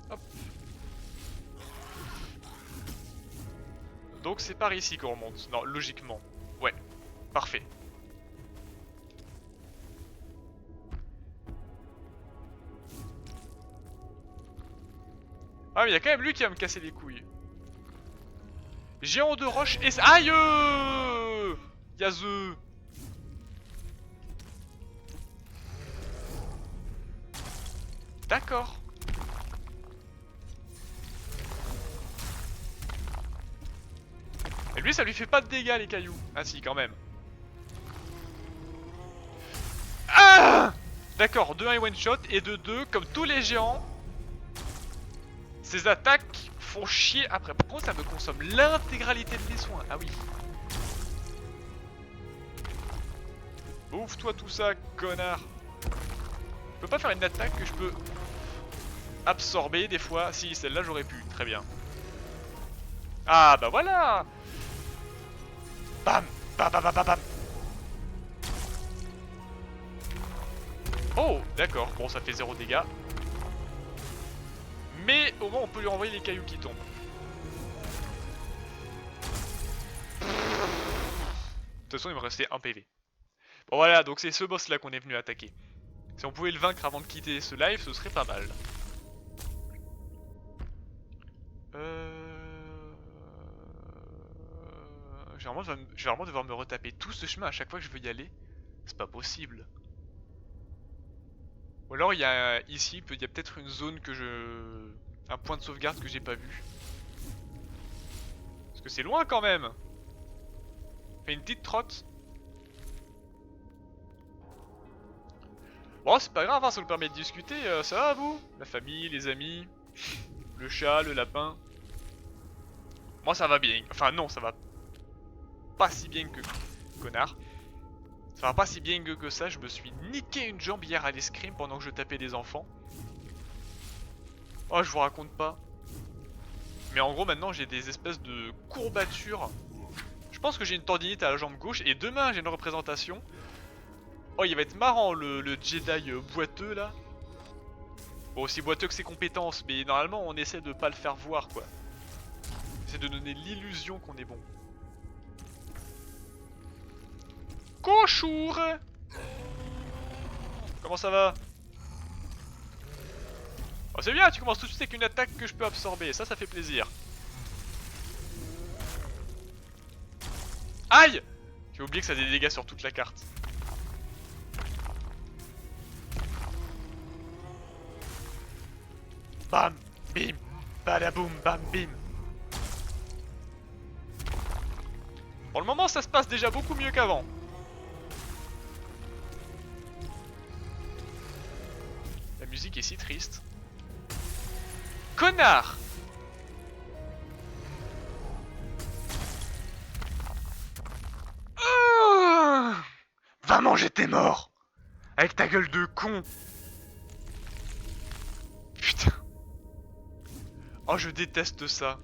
Hop. Donc c'est par ici qu'on remonte. Non, logiquement. Ouais, parfait. Ah mais il y a quand même lui qui va me casser les couilles. Géant de roche et... Aïe Yazeux. D'accord. Et lui ça lui fait pas de dégâts les cailloux. Ah si quand même. Ah d'accord, de 1 et one shot et de 2 comme tous les géants. Ces attaques font chier après. Par contre ça me consomme l'intégralité de mes soins. Ah oui. Ouvre-toi tout ça, connard. Je peux pas faire une attaque que je peux absorber des fois. Si, celle-là j'aurais pu, très bien. Ah bah voilà. Bam, bam, bam, bam, bam, bam. Oh, d'accord, bon ça fait 0 dégâts. Mais au moins on peut lui renvoyer les cailloux qui tombent. De toute façon il me restait un PV. Bon voilà, donc c'est ce boss là qu'on est venu attaquer. Si on pouvait le vaincre avant de quitter ce live, ce serait pas mal. Je vais vraiment devoir me retaper tout ce chemin à chaque fois que je veux y aller. C'est pas possible. Ou alors il y a ici, il y a peut-être une zone que je... un point de sauvegarde que j'ai pas vu. Parce que c'est loin quand même. Fait une petite trotte. Bon c'est pas grave, hein, ça nous permet de discuter, ça va vous? La famille, les amis, le chat, le lapin. Moi ça va bien, enfin non ça va pas si bien que... Connard. Ça va pas si bien que ça, je me suis niqué une jambe hier à l'escrime pendant que je tapais des enfants. Oh je vous raconte pas. Mais en gros maintenant j'ai des espèces de courbatures. Je pense que j'ai une tendinite à la jambe gauche et demain j'ai une représentation. Oh il va être marrant le Jedi boiteux là. Bon aussi boiteux que ses compétences, mais normalement on essaie de pas le faire voir quoi. On essaie de donner l'illusion qu'on est bon. Bonjour. Comment ça va? Oh c'est bien, tu commences tout de suite avec une attaque que je peux absorber, ça fait plaisir. Aïe! J'ai oublié que ça a des dégâts sur toute la carte. Bam, bim, badaboum, bam, bim. Pour le moment ça se passe déjà beaucoup mieux qu'avant. La musique est si triste. Connard! Va manger tes morts! Avec ta gueule de con! Putain! Oh je déteste ça.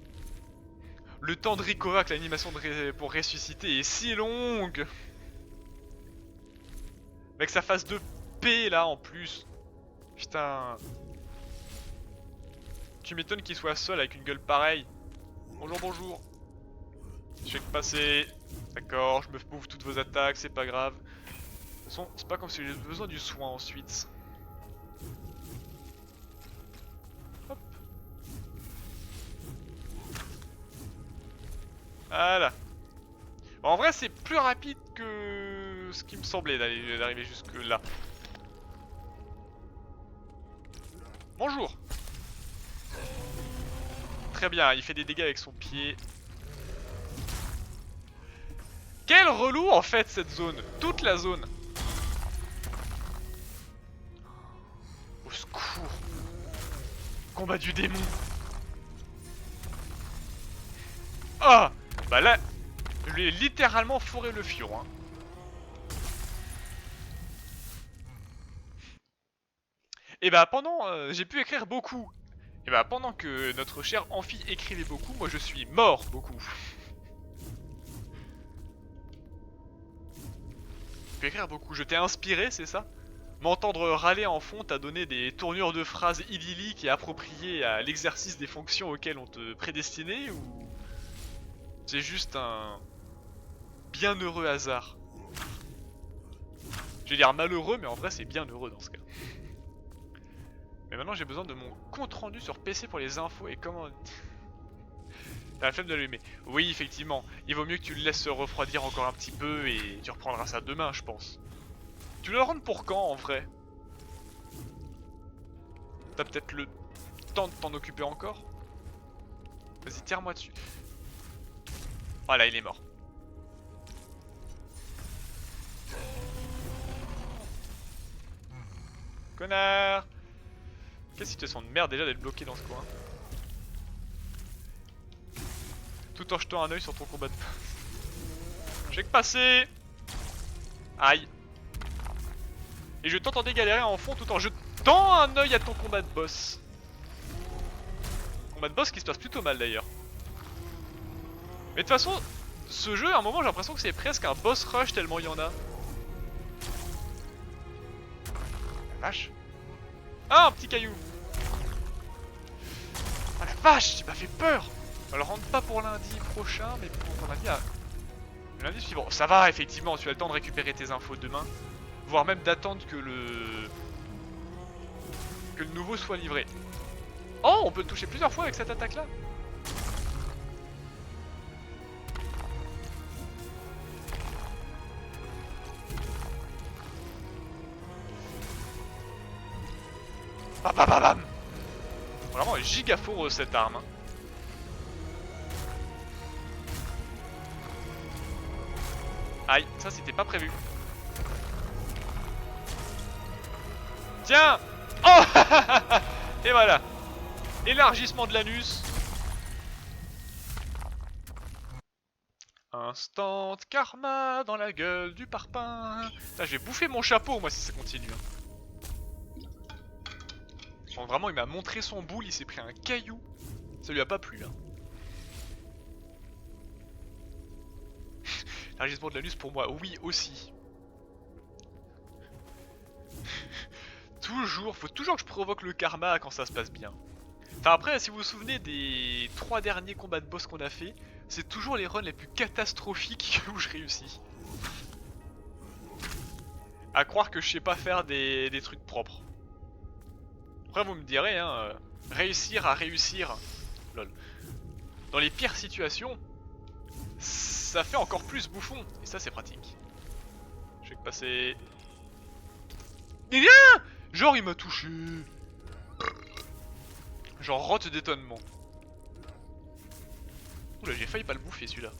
Le temps de recover avec l'animation pour ressusciter est si longue. Avec sa phase de P là en plus. Putain. Tu m'étonnes qu'il soit seul avec une gueule pareille. Bonjour, bonjour. Je fais que passer. D'accord, je me bouffe toutes vos attaques, c'est pas grave. De toute façon, c'est pas comme si j'ai besoin du soin ensuite. Hop. Voilà. Bon, en vrai, c'est plus rapide que ce qui me semblait d'arriver jusque là. Bonjour. Très bien, il fait des dégâts avec son pied. Quel relou en fait cette zone. Toute la zone. Au secours. Combat du démon. Ah. Bah là, je lui ai littéralement fourré le fion. Hein. Et bah pendant, j'ai pu écrire beaucoup. Et bah pendant que notre cher Amphi écrivait beaucoup, moi je suis mort beaucoup. J'ai pu écrire beaucoup. Je t'ai inspiré, c'est ça? M'entendre râler en fond t'a donné des tournures de phrases idylliques et appropriées à l'exercice des fonctions auxquelles on te prédestinait, ou c'est juste un bienheureux hasard? Je vais dire malheureux, mais en vrai c'est bien heureux dans ce cas. Mais maintenant j'ai besoin de mon compte rendu sur PC pour les infos et comment... T'as la flemme de l'allumer. Oui, effectivement, il vaut mieux que tu le laisses se refroidir encore un petit peu et tu reprendras ça demain, je pense. Tu le rends pour quand en vrai? T'as peut-être le temps de t'en occuper encore? Vas-y, tire-moi dessus. Voilà, il est mort. Connard! Quelle situation de merde déjà d'être bloqué dans ce coin. Tout en jetant un oeil sur ton combat de... J'ai que passé. Aïe. Et je t'entendais galérer en fond tout en jetant un oeil à ton combat de boss. Combat de boss qui se passe plutôt mal d'ailleurs. Mais de toute façon, ce jeu à un moment j'ai l'impression que c'est presque un boss rush tellement il y en a. La vache. Ah, un petit caillou. Ah la vache, tu m'as fait peur. Alors rentre pas pour lundi prochain, mais pour lundi à... lundi suivant. Ça va, effectivement, tu as le temps de récupérer tes infos demain. Voire même d'attendre que le nouveau soit livré. Oh, on peut le toucher plusieurs fois avec cette attaque là. Bam bam bam bam. Vraiment giga fort cette arme. Aïe, ça c'était pas prévu. Tiens. Oh. Et voilà. Élargissement de l'anus. Instant karma dans la gueule du parpaing. Putain, je vais bouffer mon chapeau moi si ça continue. Bon, vraiment il m'a montré son boule, il s'est pris un caillou. Ça lui a pas plu hein. Élargissement de l'anus pour moi, oui aussi. Faut toujours que je provoque le karma quand ça se passe bien. Enfin après, si vous vous souvenez des 3 derniers combats de boss qu'on a fait, c'est toujours les runs les plus catastrophiques où je réussis. À croire que je sais pas faire des trucs propres. Après vous me direz, hein, réussir à réussir, lol. Dans les pires situations, ça fait encore plus bouffon, et ça c'est pratique. Je vais que passer... Et viens. Genre il m'a touché. Genre rote d'étonnement. Oula, j'ai failli pas le bouffer celui-là.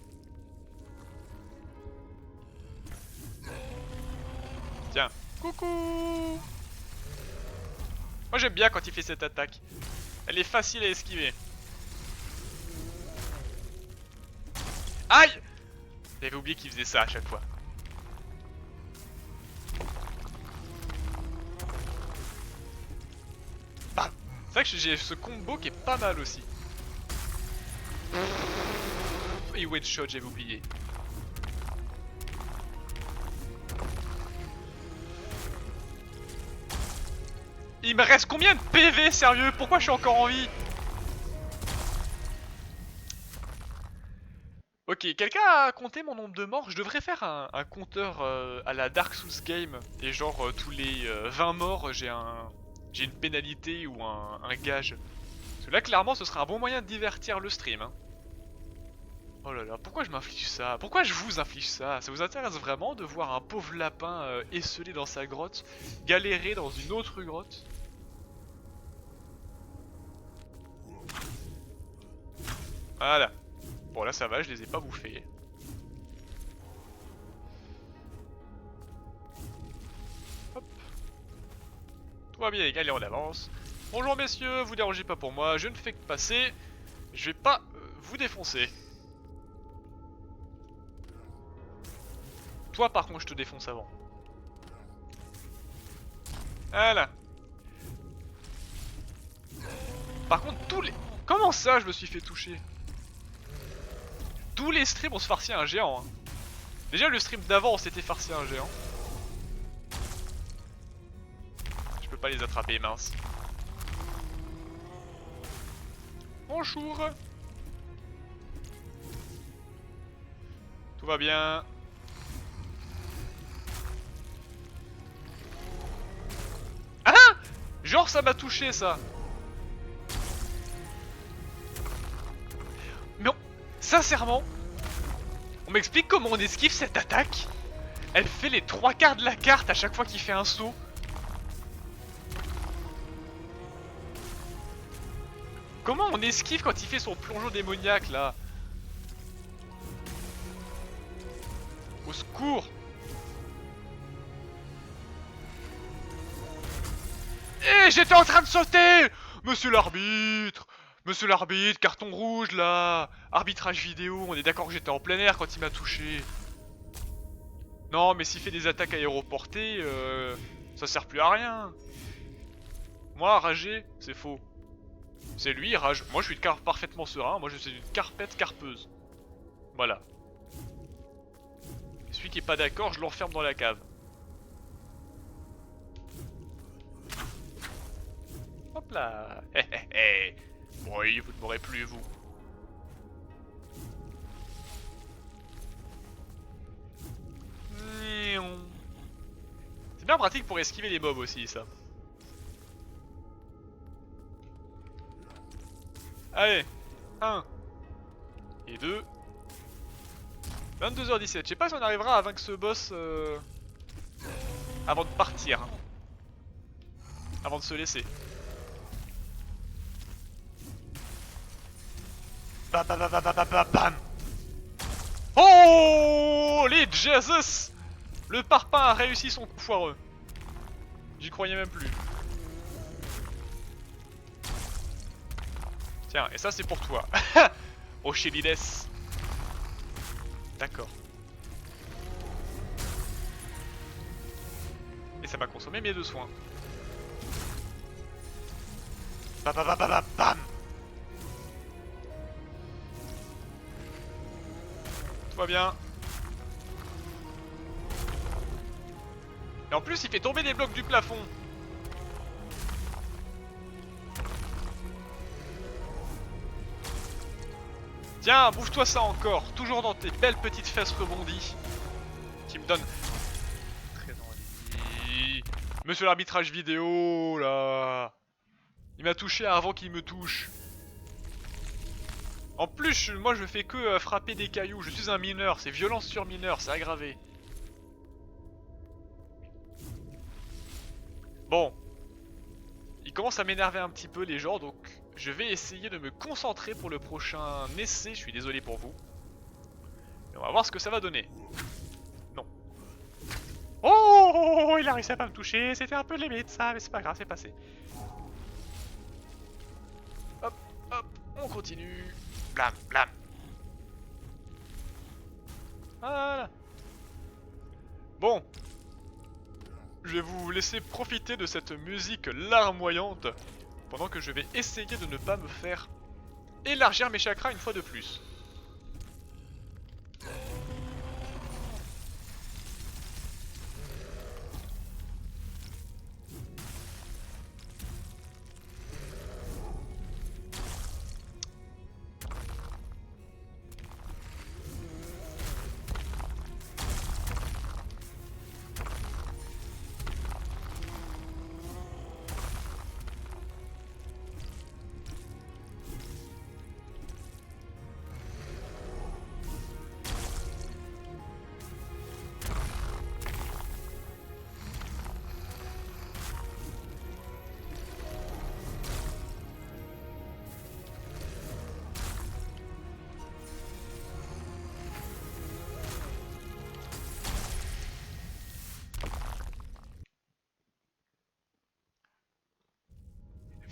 Tiens, coucou. Moi j'aime bien quand il fait cette attaque. Elle est facile à esquiver. Aïe. J'avais oublié qu'il faisait ça à chaque fois. Bam. C'est vrai que j'ai ce combo qui est pas mal aussi. Et one shot, j'avais oublié. Il me reste combien de PV, sérieux? Pourquoi je suis encore en vie? Ok, quelqu'un a compté mon nombre de morts? Je devrais faire un compteur à la Dark Souls Game. Et genre tous les 20 morts, j'ai une pénalité ou un gage. Parce que là, clairement, ce sera un bon moyen de divertir le stream. Hein. Oh là là, pourquoi je m'inflige ça? Pourquoi je vous inflige ça? Ça vous intéresse vraiment de voir un pauvre lapin esselé dans sa grotte, galérer dans une autre grotte? Voilà. Bon là ça va, je les ai pas bouffés. Hop. Tout va bien, allez on avance. Bonjour messieurs, vous dérangez pas pour moi, je ne fais que passer. Je vais pas vous défoncer. Toi par contre je te défonce avant. Voilà. Par contre tous les... Comment ça je me suis fait toucher? Tous les streams on se farcit un géant. Hein. Déjà le stream d'avant on s'était farci un géant. Je peux pas les attraper, mince. Bonjour. Tout va bien. Ah! Genre ça m'a touché ça. Mais sincèrement, on m'explique comment on esquive cette attaque? Elle fait les 3/4 de la carte à chaque fois qu'il fait un saut. Comment on esquive quand il fait son plongeon démoniaque là? Au secours! Eh, j'étais en train de sauter! Monsieur l'arbitre! Monsieur l'arbitre, carton rouge là! Arbitrage vidéo, on est d'accord que j'étais en plein air quand il m'a touché. Non, mais s'il fait des attaques aéroportées, ça sert plus à rien. Moi, rager, c'est faux. C'est lui, il rage. Moi, je suis parfaitement serein. Moi, je suis une carpette carpeuse. Voilà. Celui qui est pas d'accord, je l'enferme dans la cave. Hop là. Oui, vous ne m'aurez plus, vous. C'est bien pratique pour esquiver les mobs aussi, ça. Allez. 1. Et 2. 22h17. Je sais pas si on arrivera à vaincre ce boss avant de partir. Hein. Avant de se laisser. Bam bam bam bam bam bam. Oh les Jesus. Le parpaing a réussi son coup foireux. J'y croyais même plus. Tiens, et ça c'est pour toi. Oh Chilides. D'accord. Et ça m'a consommé mes 2 soins. Bam bam bam bam bam. Tout va bien. Et en plus il fait tomber les blocs du plafond. Tiens, bouffe-toi ça encore, toujours dans tes belles petites fesses rebondies. Qui me donnent très envie. Monsieur l'arbitrage vidéo, là. Il m'a touché avant qu'il me touche. En plus, moi je fais que frapper des cailloux, je suis un mineur, c'est violence sur mineur, c'est aggravé. Bon. Il commence à m'énerver un petit peu les gens, donc je vais essayer de me concentrer pour le prochain essai, je suis désolé pour vous. Et on va voir ce que ça va donner. Non. Oh, il a réussi à pas me toucher, c'était un peu limite ça, mais c'est pas grave, c'est passé. Hop, hop, on continue. Blam, blam. Voilà. Bon. Je vais vous laisser profiter de cette musique larmoyante pendant que je vais essayer de ne pas me faire élargir mes chakras une fois de plus.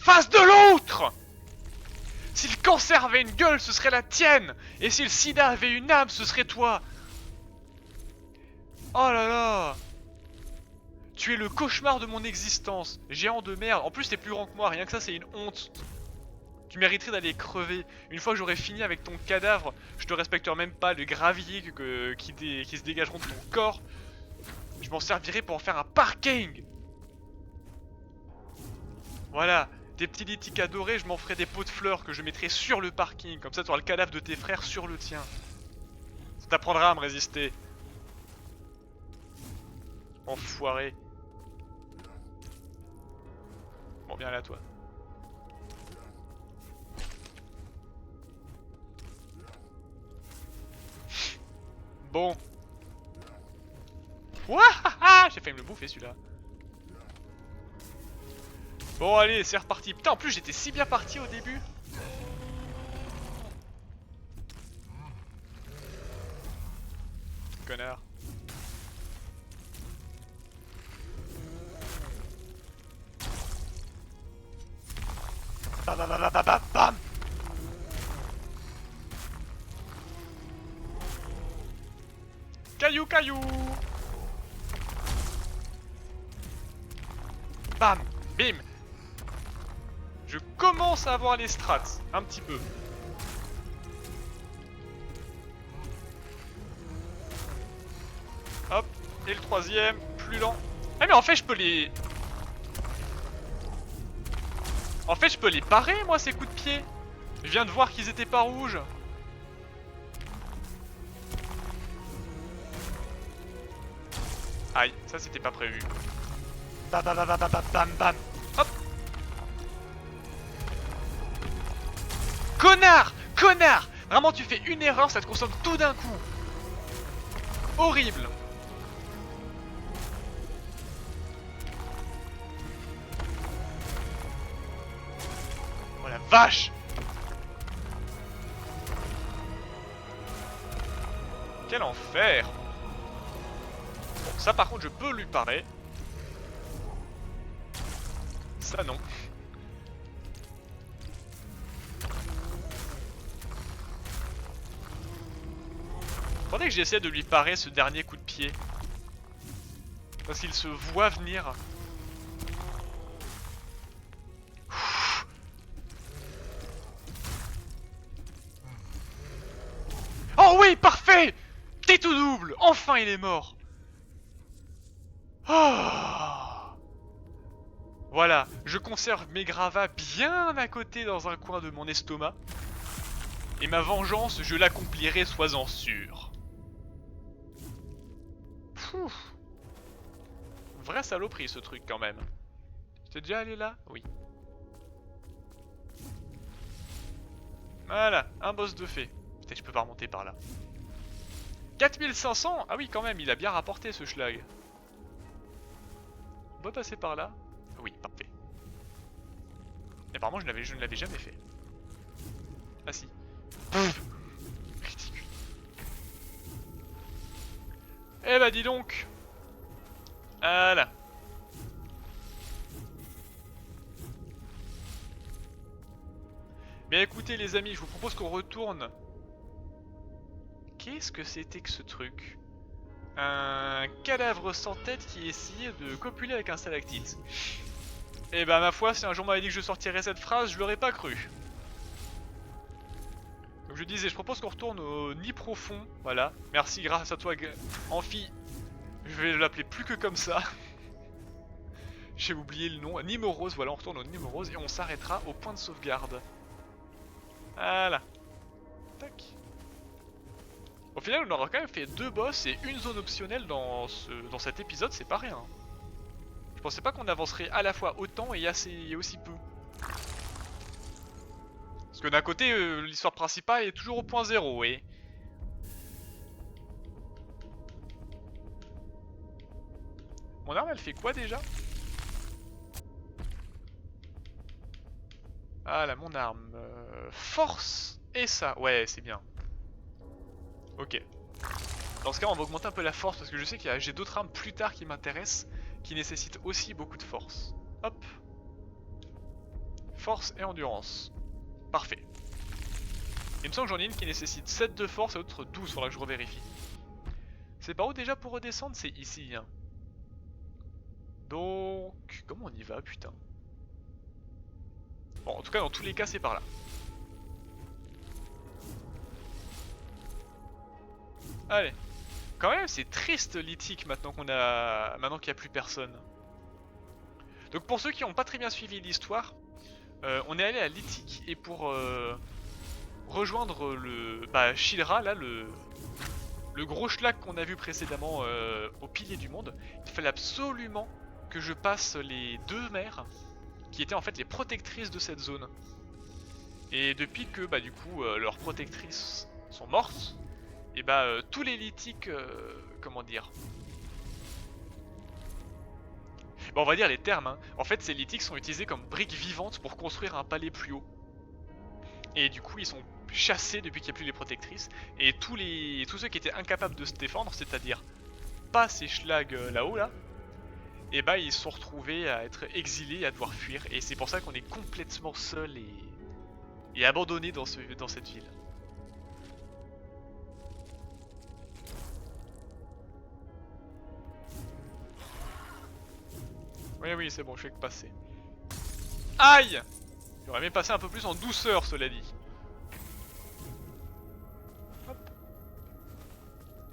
face de l'autre. Si le cancer avait une gueule, ce serait la tienne. Et si le sida avait une âme, ce serait toi. Oh là là. Tu es le cauchemar de mon existence. Géant de merde. En plus, t'es plus grand que moi. Rien que ça, c'est une honte. Tu mériterais d'aller crever. Une fois que j'aurai fini avec ton cadavre, je te respecterai même pas. Le gravier qui se dégageront de ton corps, je m'en servirai pour en faire un parking. Voilà. Des petits litiques adorés, je m'en ferai des pots de fleurs que je mettrai sur le parking. Comme ça, tu auras le cadavre de tes frères sur le tien. Ça t'apprendra à me résister. Enfoiré. Bon, viens là, toi. Bon. Ouah, j'ai failli me le bouffer celui-là. Bon allez, c'est reparti. Putain, en plus j'étais si bien parti au début. Connard. Bam bam bam bam bam bam. Caillou caillou. Bam. Bim. Je commence à avoir les strats, un petit peu. Hop, et le troisième, plus lent. Ah mais en fait je peux les... En fait je peux les parer moi ces coups de pied. Je viens de voir qu'ils étaient pas rouges. Aïe, ça c'était pas prévu. Bam bam bam bam bam bam bam. Hop. Connard! Connard! Vraiment tu fais une erreur, ça te consomme tout d'un coup. Horrible. Oh la vache! Quel enfer! Bon, ça par contre je peux lui parler. Ça non. Attendez que j'essaie de lui parer ce dernier coup de pied. Parce qu'il se voit venir. Oh oui, parfait! T'es tout double! Enfin il est mort! Oh. Voilà, je conserve mes gravats bien à côté dans un coin de mon estomac. Et ma vengeance, je l'accomplirai, sois-en sûr. Pouh. Vraie saloperie ce truc quand même. T'es déjà allé là? Oui. Voilà, un boss de fée. Peut-être que je peux pas remonter par là. 4500? Ah oui quand même, il a bien rapporté ce schlag. On peut passer par là? Oui, parfait. Mais apparemment je ne l'avais jamais fait. Ah si. Ridicule. Eh bah dis donc. Voilà. Mais écoutez les amis, je vous propose qu'on retourne. Qu'est-ce que c'était que ce truc? Un cadavre sans tête qui essayait de copuler avec un stalactite. Et bah ma foi, si un jour on m'avait dit que je sortirais cette phrase, je l'aurais pas cru. Donc je disais, je propose qu'on retourne au nid profond, voilà. Merci, grâce à toi, Amphi. Je vais l'appeler plus que comme ça. J'ai oublié le nom, Nimorose, voilà, on retourne au Nimorose et on s'arrêtera au point de sauvegarde. Voilà. Tac. Au final, on aura quand même fait 2 boss et une zone optionnelle dans cet épisode, c'est pas rien. Je pensais pas qu'on avancerait à la fois autant et aussi peu. Parce que d'un côté, l'histoire principale est toujours au point 0, et... Mon arme, elle fait quoi déjà? Ah là, mon arme... force et ça, ouais, c'est bien. Ok. Dans ce cas, on va augmenter un peu la force parce que je sais que j'ai d'autres armes plus tard qui m'intéressent, qui nécessitent aussi beaucoup de force. Hop. Force et endurance. Parfait. Il me semble que j'en ai une qui nécessite 7 de force et l'autre 12, faudra que je revérifie. C'est par où déjà pour redescendre? C'est ici. Hein. Donc... Comment on y va, putain? Bon, en tout cas, dans tous les cas, c'est par là. Allez. Quand même, c'est triste, Lithic, maintenant qu'il n'y a plus personne. Donc pour ceux qui n'ont pas très bien suivi l'histoire, on est allé à Lithic et pour rejoindre le Shilra, là, le gros schlag qu'on a vu précédemment au pilier du monde, il fallait absolument que je passe les 2 mers qui étaient en fait les protectrices de cette zone. Et depuis que du coup leurs protectrices sont mortes, et tous les lithiques, comment dire, on va dire les termes, hein. En fait ces lithiques sont utilisés comme briques vivantes pour construire un palais plus haut. Et du coup ils sont chassés depuis qu'il n'y a plus les protectrices. Et tous ceux qui étaient incapables de se défendre, c'est-à-dire pas ces schlags là-haut là, et ils se sont retrouvés à être exilés et à devoir fuir. Et c'est pour ça qu'on est complètement seul et abandonné dans cette ville. Oui, c'est bon, je fais que passer. Aïe! J'aurais aimé passer un peu plus en douceur, cela dit. Hop.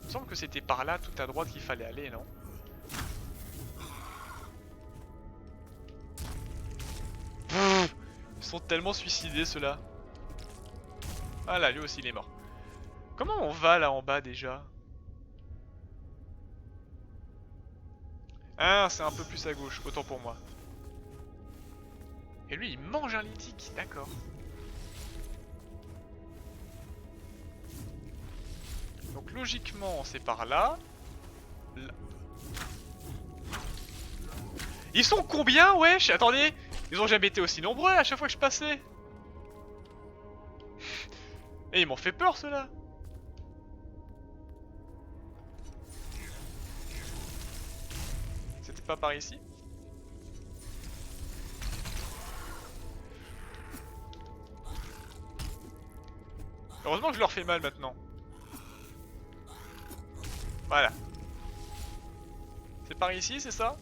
Il me semble que c'était par là, tout à droite, qu'il fallait aller, non? Ils sont tellement suicidés, ceux-là. Ah là, lui aussi, il est mort. Comment on va, là, en bas, déjà? Ah, c'est un peu plus à gauche, autant pour moi. Et lui, il mange un lithique, d'accord. Donc logiquement, c'est par là. Ils sont combien, wesh? Attendez, ils ont jamais été aussi nombreux à chaque fois que je passais. Et ils m'ont fait peur, ceux-là. C'était pas par ici? Heureusement que je leur fais mal maintenant. Voilà. C'est par ici, c'est ça?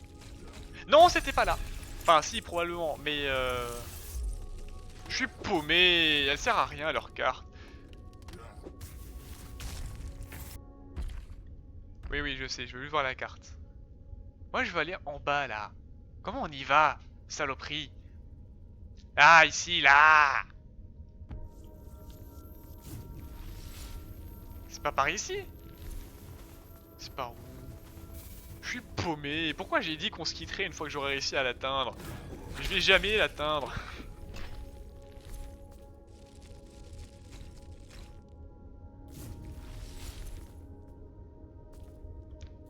Non, c'était pas là. Enfin, si, probablement, mais je suis paumé. Elle sert à rien, leur carte. Oui, je sais, je veux juste voir la carte. Moi, je veux aller en bas, là. Comment on y va, saloperie? Ah, ici, là. C'est pas par ici? C'est par où? Je suis paumé. Pourquoi j'ai dit qu'on se quitterait une fois que j'aurais réussi à l'atteindre? Je vais jamais l'atteindre.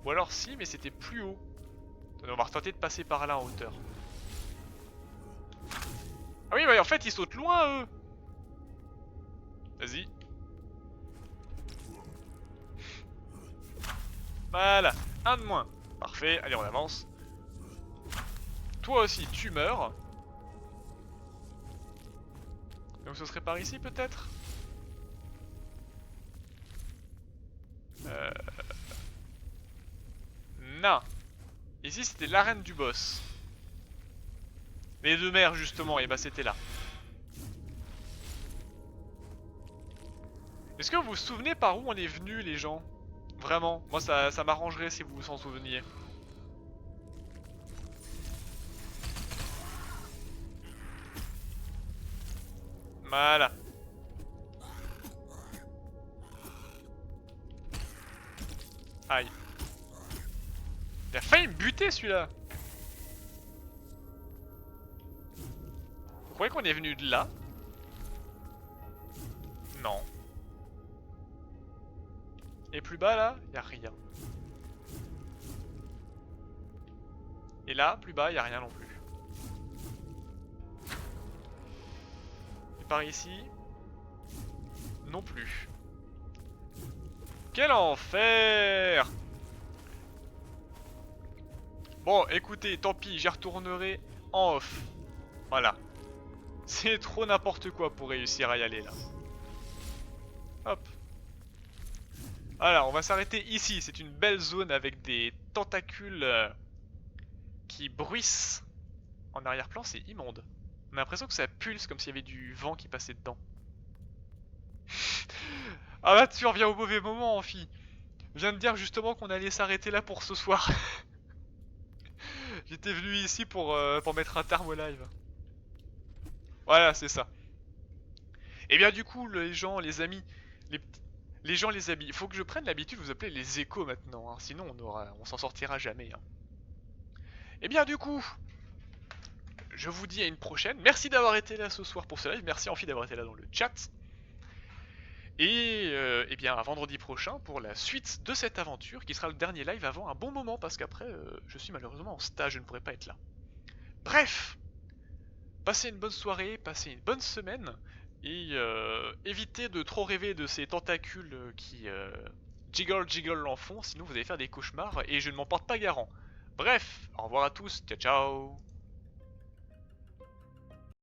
Ou alors si, mais c'était plus haut. On va retenter de passer par là en hauteur. Ah oui, en fait, ils sautent loin, eux. Vas-y. Voilà, un de moins. Parfait, allez, on avance. Toi aussi, tu meurs. Donc ce serait par ici, peut-être? Non. Ici, c'était l'arène du boss. Les 2 mers, justement, et c'était là. Est-ce que vous vous souvenez par où on est venu, les gens? Vraiment, moi ça m'arrangerait si vous vous en souveniez. Voilà. Aïe. Il a failli me buter, celui-là. Vous croyez qu'on est venu de là? Non. Et plus bas, là, y a rien. Et là, plus bas, y a rien non plus. Et par ici, non plus. Quel enfer! Bon, écoutez, tant pis, j'y retournerai en off. Voilà. C'est trop n'importe quoi pour réussir à y aller là. Hop. Alors, on va s'arrêter ici. C'est une belle zone avec des tentacules qui bruissent. En arrière-plan, c'est immonde. On a l'impression que ça pulse comme s'il y avait du vent qui passait dedans. Ah bah, tu reviens au mauvais moment, Amphi. Je viens de dire justement qu'on allait s'arrêter là pour ce soir. J'étais venu ici pour mettre un terme au live. Voilà, c'est ça. Et bien du coup, les gens, les amis, les gens, les amis, il faut que je prenne l'habitude de vous appeler les échos maintenant, hein, sinon on s'en sortira jamais. Hein. Et bien du coup, je vous dis à une prochaine. Merci d'avoir été là ce soir pour ce live, merci Amphi d'avoir été là dans le chat. Et bien à vendredi prochain pour la suite de cette aventure qui sera le dernier live avant un bon moment parce qu'après je suis malheureusement en stage, je ne pourrai pas être là. Bref, passez une bonne soirée, passez une bonne semaine et évitez de trop rêver de ces tentacules qui jiggle l'enfant, sinon vous allez faire des cauchemars et je ne m'en porte pas garant. Bref, au revoir à tous, ciao ciao.